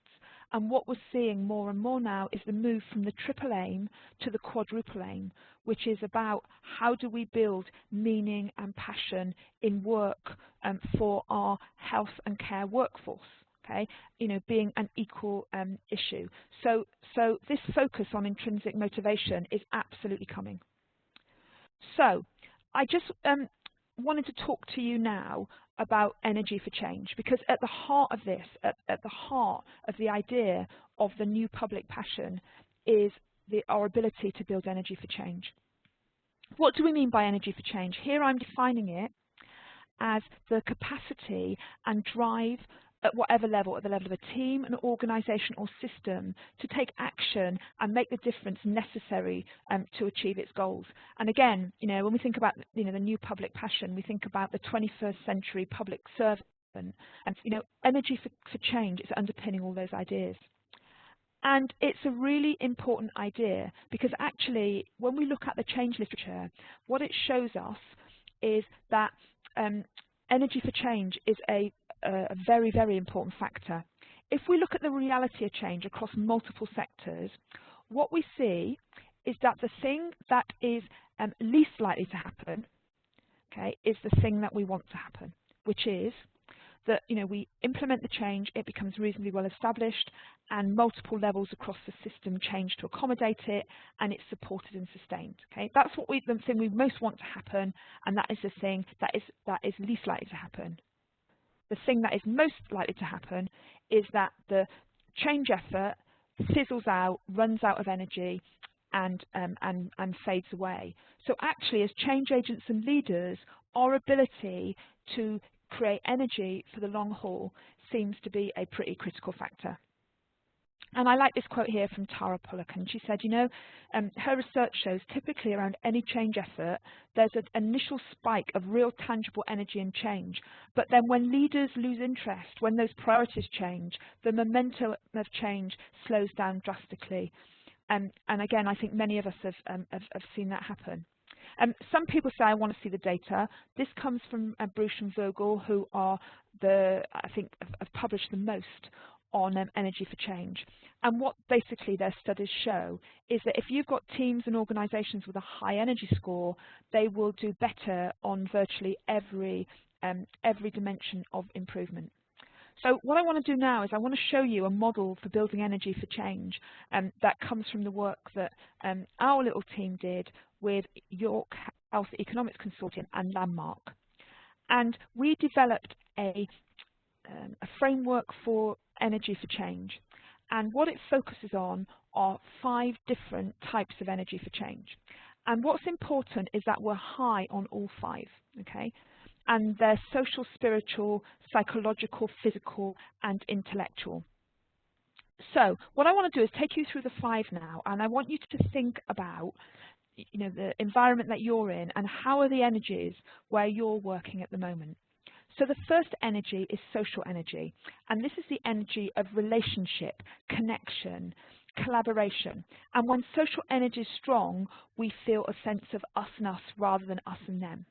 And what we're seeing more and more now is the move from the triple aim to the quadruple aim, which is about how do we build meaning and passion in work for our health and care workforce. Okay, you know, being an equal issue. So this focus on intrinsic motivation is absolutely coming. So I just wanted to talk to you now about energy for change, because at the heart of this, at the heart of the idea of the new public passion is our ability to build energy for change. What do we mean by energy for change? Here I'm defining it as the capacity and drive at whatever level, at the level of a team, an organisation or system, to take action and make the difference necessary to achieve its goals. And again, you know, when we think about, you know, the new public passion, we think about the 21st century public servant, and you know, energy for change is underpinning all those ideas. And it's a really important idea, because actually, when we look at the change literature, what it shows us is that energy for change is a very, very important factor. If we look at the reality of change across multiple sectors, what we see is that the thing that is least likely to happen, okay, is the thing that we want to happen, which is that, you know, we implement the change, it becomes reasonably well established, and multiple levels across the system change to accommodate it, and it's supported and sustained. Okay, that's what the thing we most want to happen, and that is the thing that is least likely to happen. The thing that is most likely to happen is that the change effort fizzles out, runs out of energy, and fades away. So actually, as change agents and leaders, our ability to create energy for the long haul seems to be a pretty critical factor. And I like this quote here from Tara Pollock, and she said, you know, her research shows typically around any change effort, there's an initial spike of real tangible energy and change. But then when leaders lose interest, when those priorities change, the momentum of change slows down drastically. And again, I think many of us have seen that happen. Some people say, I want to see the data. This comes from Bruce and Vogel, who are I think, have published the most on energy for change. And what basically their studies show is that if you've got teams and organisations with a high energy score, they will do better on virtually every dimension of improvement. So what I want to do now is I want to show you a model for building energy for change that comes from the work that our little team did with York Health Economics Consortium and Landmark. And we developed a framework for energy for change. And what it focuses on are 5 different types of energy for change. And what's important is that we're high on all 5, okay? And they're social, spiritual, psychological, physical, and intellectual. So what I want to do is take you through the 5 now, and I want you to think about, you know, the environment that you're in and how are the energies where you're working at the moment. So the first energy is social energy, and this is the energy of relationship, connection, collaboration. And when social energy is strong, we feel a sense of us and us rather than us and them.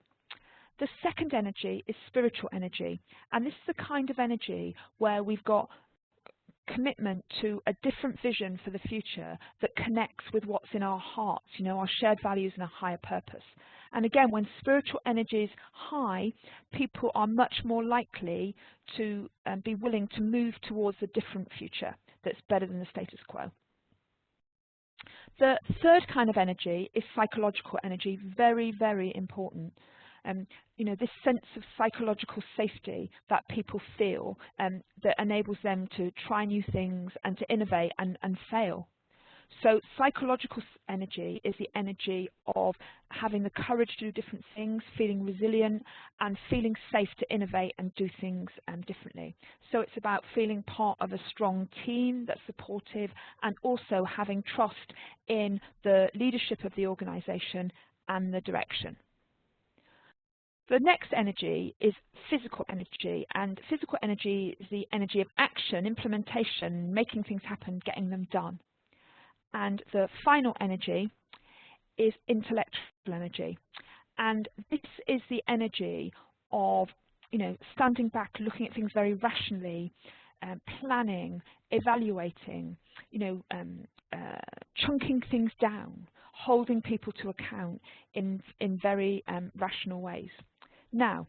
The second energy is spiritual energy, and this is the kind of energy where we've got commitment to a different vision for the future that connects with what's in our hearts, you know, our shared values and a higher purpose. And again, when spiritual energy is high, people are much more likely to be willing to move towards a different future that's better than the status quo. The third kind of energy is psychological energy, very, very important. you know, this sense of psychological safety that people feel that enables them to try new things and to innovate and fail. So psychological energy is the energy of having the courage to do different things, feeling resilient and feeling safe to innovate and do things differently. So it's about feeling part of a strong team that's supportive and also having trust in the leadership of the organisation and the direction. The next energy is physical energy, and physical energy is the energy of action, implementation, making things happen, getting them done. And the final energy is intellectual energy. And this is the energy of, you know, standing back, looking at things very rationally, planning, evaluating, you know, chunking things down, holding people to account in very rational ways. Now,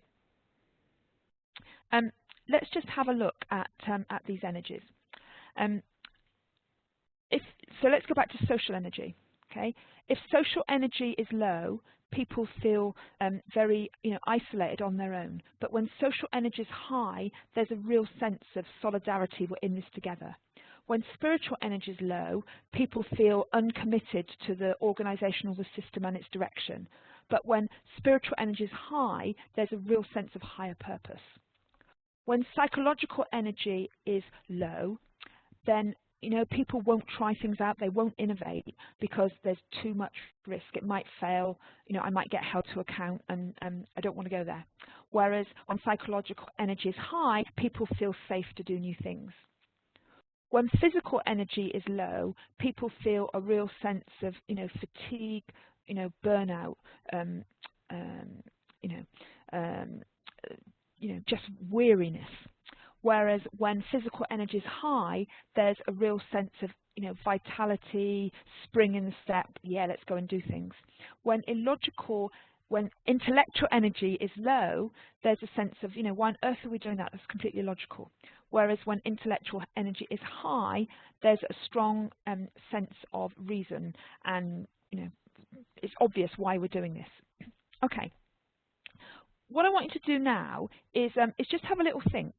let's just have a look at these energies. So let's go back to social energy. Okay, if social energy is low, people feel very, you know, isolated on their own. But when social energy is high, there's a real sense of solidarity. We're in this together. When spiritual energy is low, people feel uncommitted to the organisation or the system and its direction. But when spiritual energy is high, there's a real sense of higher purpose. When psychological energy is low, then, you know, people won't try things out, they won't innovate because there's too much risk. It might fail, you know, I might get held to account and I don't want to go there. Whereas when psychological energy is high, people feel safe to do new things. When physical energy is low, people feel a real sense of, you know, fatigue, you know, burnout, just weariness. Whereas when physical energy is high, there's a real sense of, you know, vitality, spring in the step, yeah, let's go and do things. When intellectual energy is low, there's a sense of, you know, why on earth are we doing that? That's completely illogical. Whereas when intellectual energy is high, there's a strong sense of reason and, you know, it's obvious why we're doing this. Okay. What I want you to do now is just have a little think.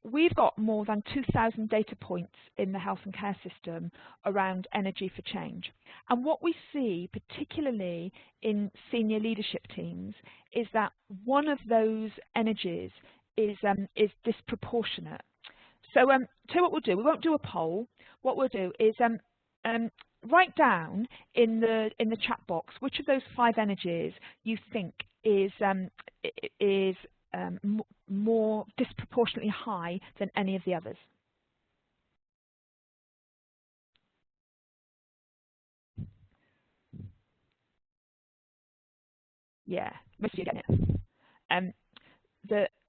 We've got more than 2,000 data points in the health and care system around energy for change. And what we see, particularly in senior leadership teams, is that one of those energies is disproportionate. So tell you what we'll do. We won't do a poll. What we'll do is write down in the chat box which of those 5 energies you think is more disproportionately high than any of the others. Yeah, most of you get it.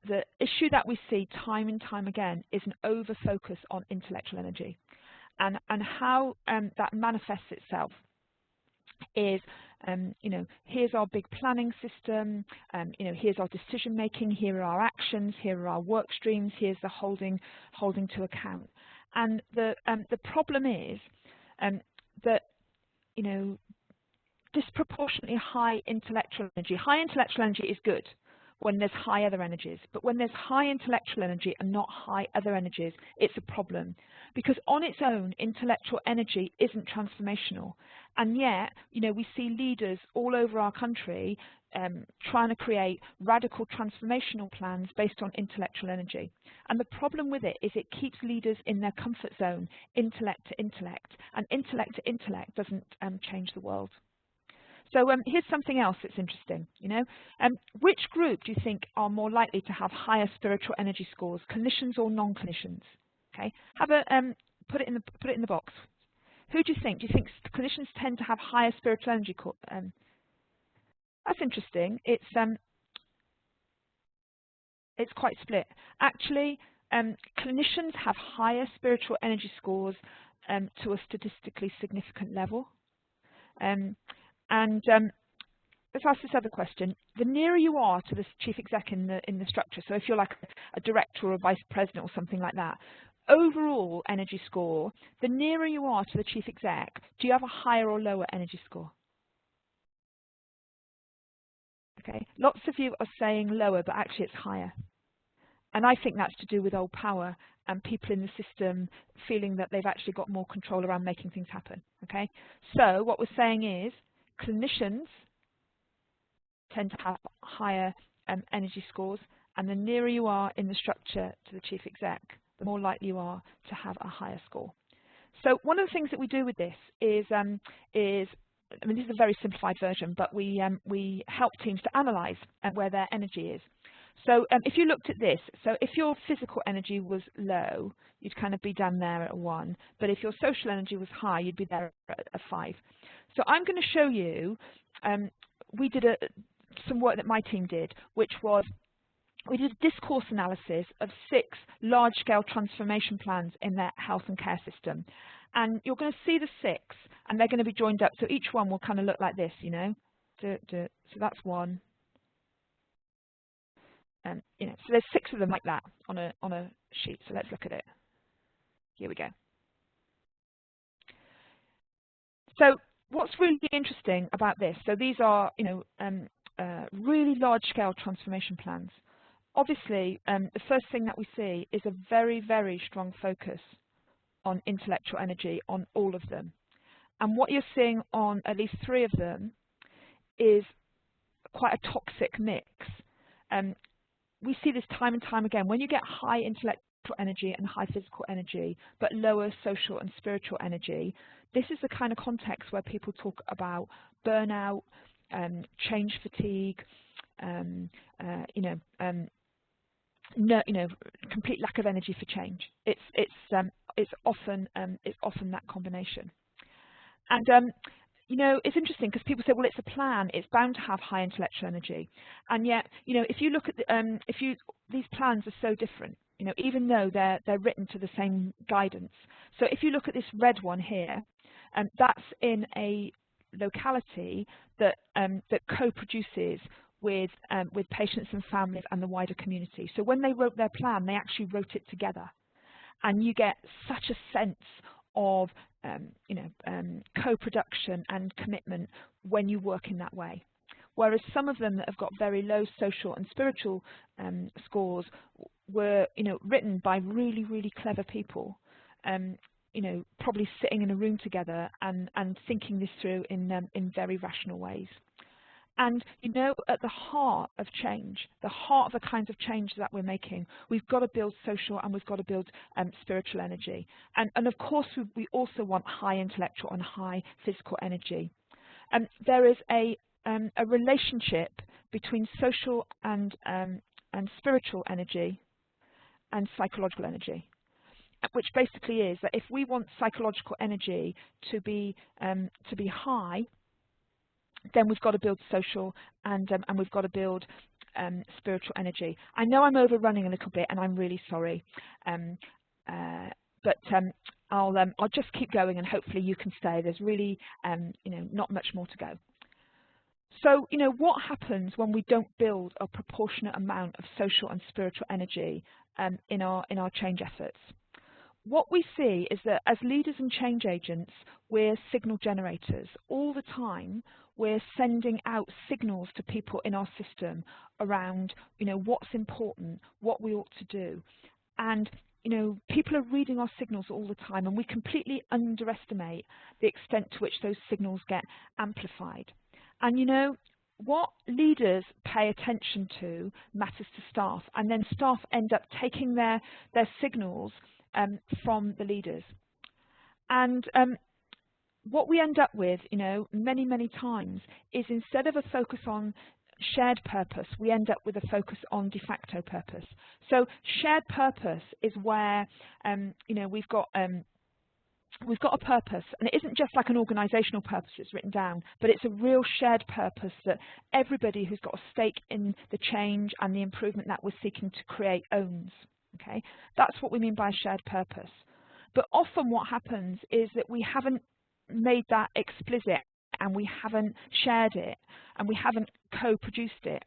The issue that we see time and time again is an over-focus on intellectual energy, and how that manifests itself is, you know, here's our big planning system, you know, here's our decision making, here are our actions, here are our work streams, here's the holding to account. And the problem is that, you know, disproportionately high intellectual energy is good when there's high other energies, but when there's high intellectual energy and not high other energies, it's a problem. Because on its own, intellectual energy isn't transformational. And yet, you know, we see leaders all over our country trying to create radical transformational plans based on intellectual energy. And the problem with it is it keeps leaders in their comfort zone, intellect to intellect. And intellect to intellect doesn't change the world. So here's something else that's interesting. You know, which group do you think are more likely to have higher spiritual energy scores, clinicians or non-clinicians? Okay, have a put it in the box. Who do you think? Do you think clinicians tend to have higher spiritual energy? That's interesting. It's quite split. Actually, clinicians have higher spiritual energy scores to a statistically significant level. Let's ask this other question. The nearer you are to the chief exec in the structure, so if you're like a director or a vice president or something like that, overall energy score, the nearer you are to the chief exec, do you have a higher or lower energy score? Okay, lots of you are saying lower, but actually it's higher. And I think that's to do with old power and people in the system feeling that they've actually got more control around making things happen. Okay, so what we're saying is clinicians tend to have higher energy scores, and the nearer you are in the structure to the chief exec, the more likely you are to have a higher score. So one of the things that we do with this is I mean, this is a very simplified version, but we help teams to analyse where their energy is. So if you looked at this, so if your physical energy was low, you'd kind of be down there at a 1, but if your social energy was high, you'd be there at a 5. So I'm going to show you, we did some work that my team did, which was we did a discourse analysis of 6 large-scale transformation plans in their health and care system. And you're going to see the 6, and they're going to be joined up. So each one will kind of look like this, you know. So that's one. You know, so there's 6 of them like that on a sheet. So let's look at it. Here we go. So what's really interesting about this? So these are, you know, really large-scale transformation plans. Obviously, the first thing that we see is a very, very strong focus on intellectual energy on all of them. And what you're seeing on at least 3 of them is quite a toxic mix. We see this time and time again. When you get high intellectual energy and high physical energy, but lower social and spiritual energy, this is the kind of context where people talk about burnout, change fatigue, complete lack of energy for change. It's often that combination. And you know, it's interesting because people say, well, it's a plan, it's bound to have high intellectual energy, and yet, you know, if you look at these plans are so different. You know, even though they're written to the same guidance. So if you look at this red one here, that's in a locality that co-produces with patients and families and the wider community. So when they wrote their plan, they actually wrote it together, and you get such a sense of co-production and commitment when you work in that way. Whereas some of them that have got very low social and spiritual scores were, you know, written by really, really clever people, you know, probably sitting in a room together and thinking this through in very rational ways. And, you know, at the heart of change, the heart of the kinds of change that we're making, we've got to build social and we've got to build spiritual energy. And of course, we also want high intellectual and high physical energy. There is a relationship between social and spiritual energy and psychological energy, which basically is that if we want psychological energy to be high, then we've got to build social and we've got to build spiritual energy. I know I'm overrunning a little bit, and I'm really sorry, but I'll just keep going, and hopefully you can stay. There's really you know, not much more to go. So, you know, what happens when we don't build a proportionate amount of social and spiritual energy in our change efforts? What we see is that as leaders and change agents, we're signal generators. All the time, we're sending out signals to people in our system around, you know, what's important, what we ought to do. And, you know, people are reading our signals all the time, and we completely underestimate the extent to which those signals get amplified. And, you know, what leaders pay attention to matters to staff, and then staff end up taking their signals from the leaders. And what we end up with, you know, many, many times is instead of a focus on shared purpose, we end up with a focus on de facto purpose. So shared purpose is where, you know, we've got a purpose, and it isn't just like an organisational purpose that's written down, but it's a real shared purpose that everybody who's got a stake in the change and the improvement that we're seeking to create owns. Okay, that's what we mean by shared purpose. But often what happens is that we haven't made that explicit, and we haven't shared it, and we haven't co-produced it.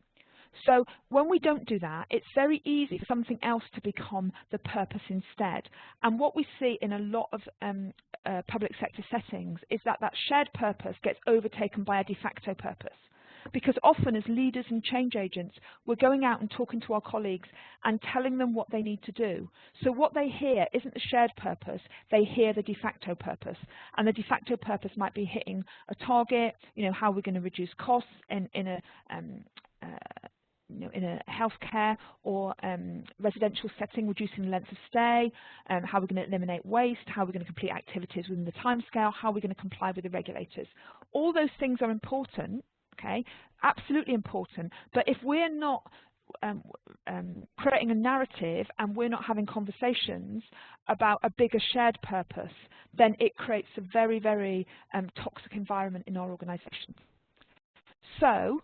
So when we don't do that, it's very easy for something else to become the purpose instead. And what we see in a lot of public sector settings is that that shared purpose gets overtaken by a de facto purpose. Because often as leaders and change agents, we're going out and talking to our colleagues and telling them what they need to do. So what they hear isn't the shared purpose, they hear the de facto purpose. And the de facto purpose might be hitting a target, how we're going to reduce costs in a healthcare or residential setting, reducing the length of stay, how we're going to eliminate waste, how we're going to complete activities within the timescale, how we're going to comply with the regulators. All those things are important, okay, absolutely important, but if we're not creating a narrative and we're not having conversations about a bigger shared purpose, then it creates a very, very toxic environment in our organisations. So,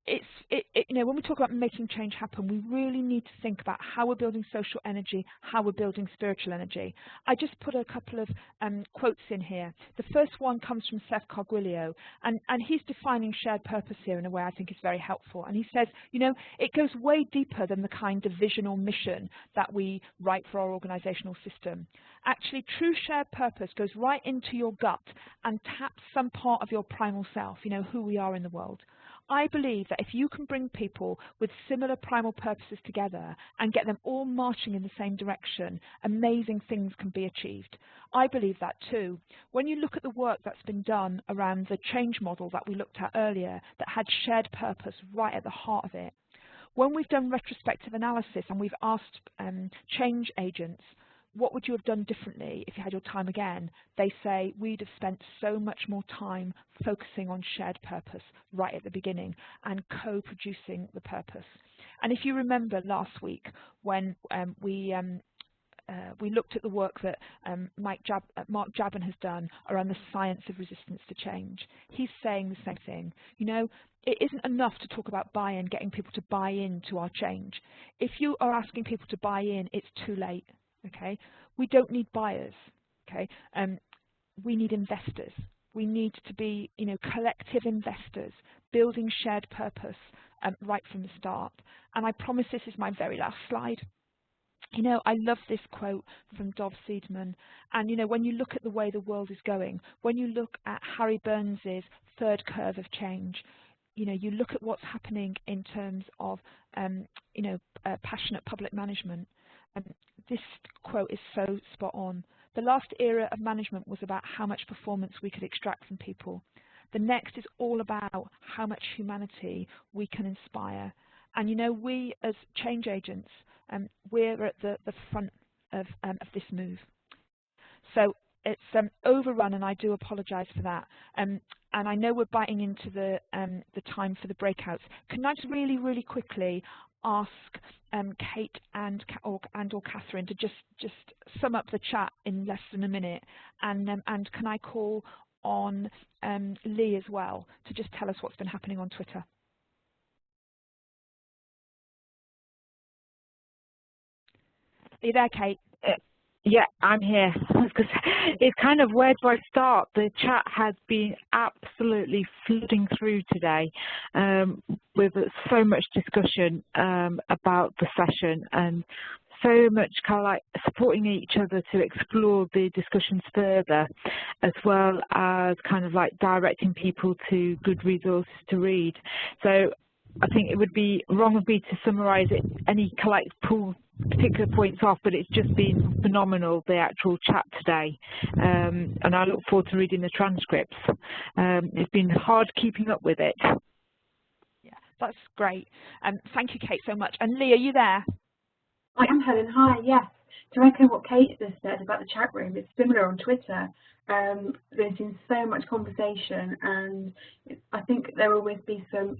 when we talk about making change happen, we really need to think about how we're building social energy, how we're building spiritual energy. I just put a couple of quotes in here. The first one comes from Seth Carguilio, and he's defining shared purpose here in a way I think is very helpful. And he says, it goes way deeper than the kind of vision or mission that we write for our organisational system. Actually, true shared purpose goes right into your gut and taps some part of your primal self, who we are in the world. I believe that if you can bring people with similar primal purposes together and get them all marching in the same direction, amazing things can be achieved. I believe that too. When you look at the work that's been done around the change model that we looked at earlier, that had shared purpose right at the heart of it, when we've done retrospective analysis and we've asked change agents, what would you have done differently if you had your time again? They say we'd have spent so much more time focusing on shared purpose right at the beginning and co-producing the purpose. And if you remember last week when we looked at the work that Mark Jabin has done around the science of resistance to change, he's saying the same thing. It isn't enough to talk about buy-in, getting people to buy into our change. If you are asking people to buy in, it's too late. Okay, we don't need buyers. Okay, we need investors. We need to be, collective investors, building shared purpose right from the start. And I promise this is my very last slide. I love this quote from Dov Seidman. And when you look at the way the world is going, when you look at Harry Burns's third curve of change, you look at what's happening in terms of, passionate public management. This quote is so spot on. The last era of management was about how much performance we could extract from people. The next is all about how much humanity we can inspire. And we as change agents, we're at the front of this move. So it's overrun, and I do apologise for that. And I know we're biting into the time for the breakouts. Can I just really, really quickly ask Kate and or Catherine to just sum up the chat in less than a minute, and can I call on Lee as well to just tell us what's been happening on Twitter? Are you there, Kate? Yeah, I'm here. It's kind of, where do I start? The chat has been absolutely flooding through today with so much discussion about the session, and so much kind of like supporting each other to explore the discussions further, as well as kind of like directing people to good resources to read. So I think it would be wrong of me to summarise it, pull particular points off, but it's just been phenomenal, the actual chat today, and I look forward to reading the transcripts. It's been hard keeping up with it. Yeah, that's great. Thank you, Kate, so much. And Lee, are you there? I am, Helen. Hi, yes. To echo what Kate just said about the chat room, it's similar on Twitter. There's been so much conversation, and I think there will always be some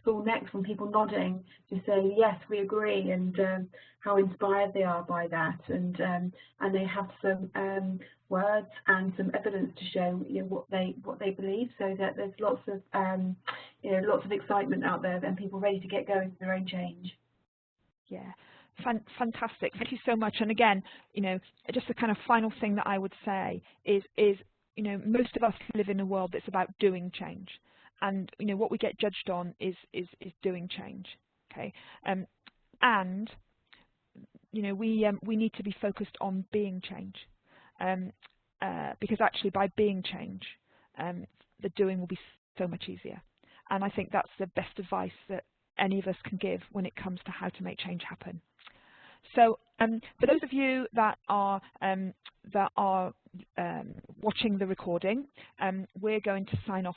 full necks from people nodding to say, yes, we agree, and how inspired they are by that, and they have some words and some evidence to show what they believe, so that there's lots of excitement out there and people ready to get going with their own change. Yeah. Fantastic. Thank you so much. And again, just the kind of final thing that I would say is most of us live in a world that's about doing change, and what we get judged on is doing change. Okay, and we need to be focused on being change, because actually by being change, the doing will be so much easier. and I think that's the best advice that any of us can give when it comes to how to make change happen. So for those of you that are watching the recording, we're going to sign off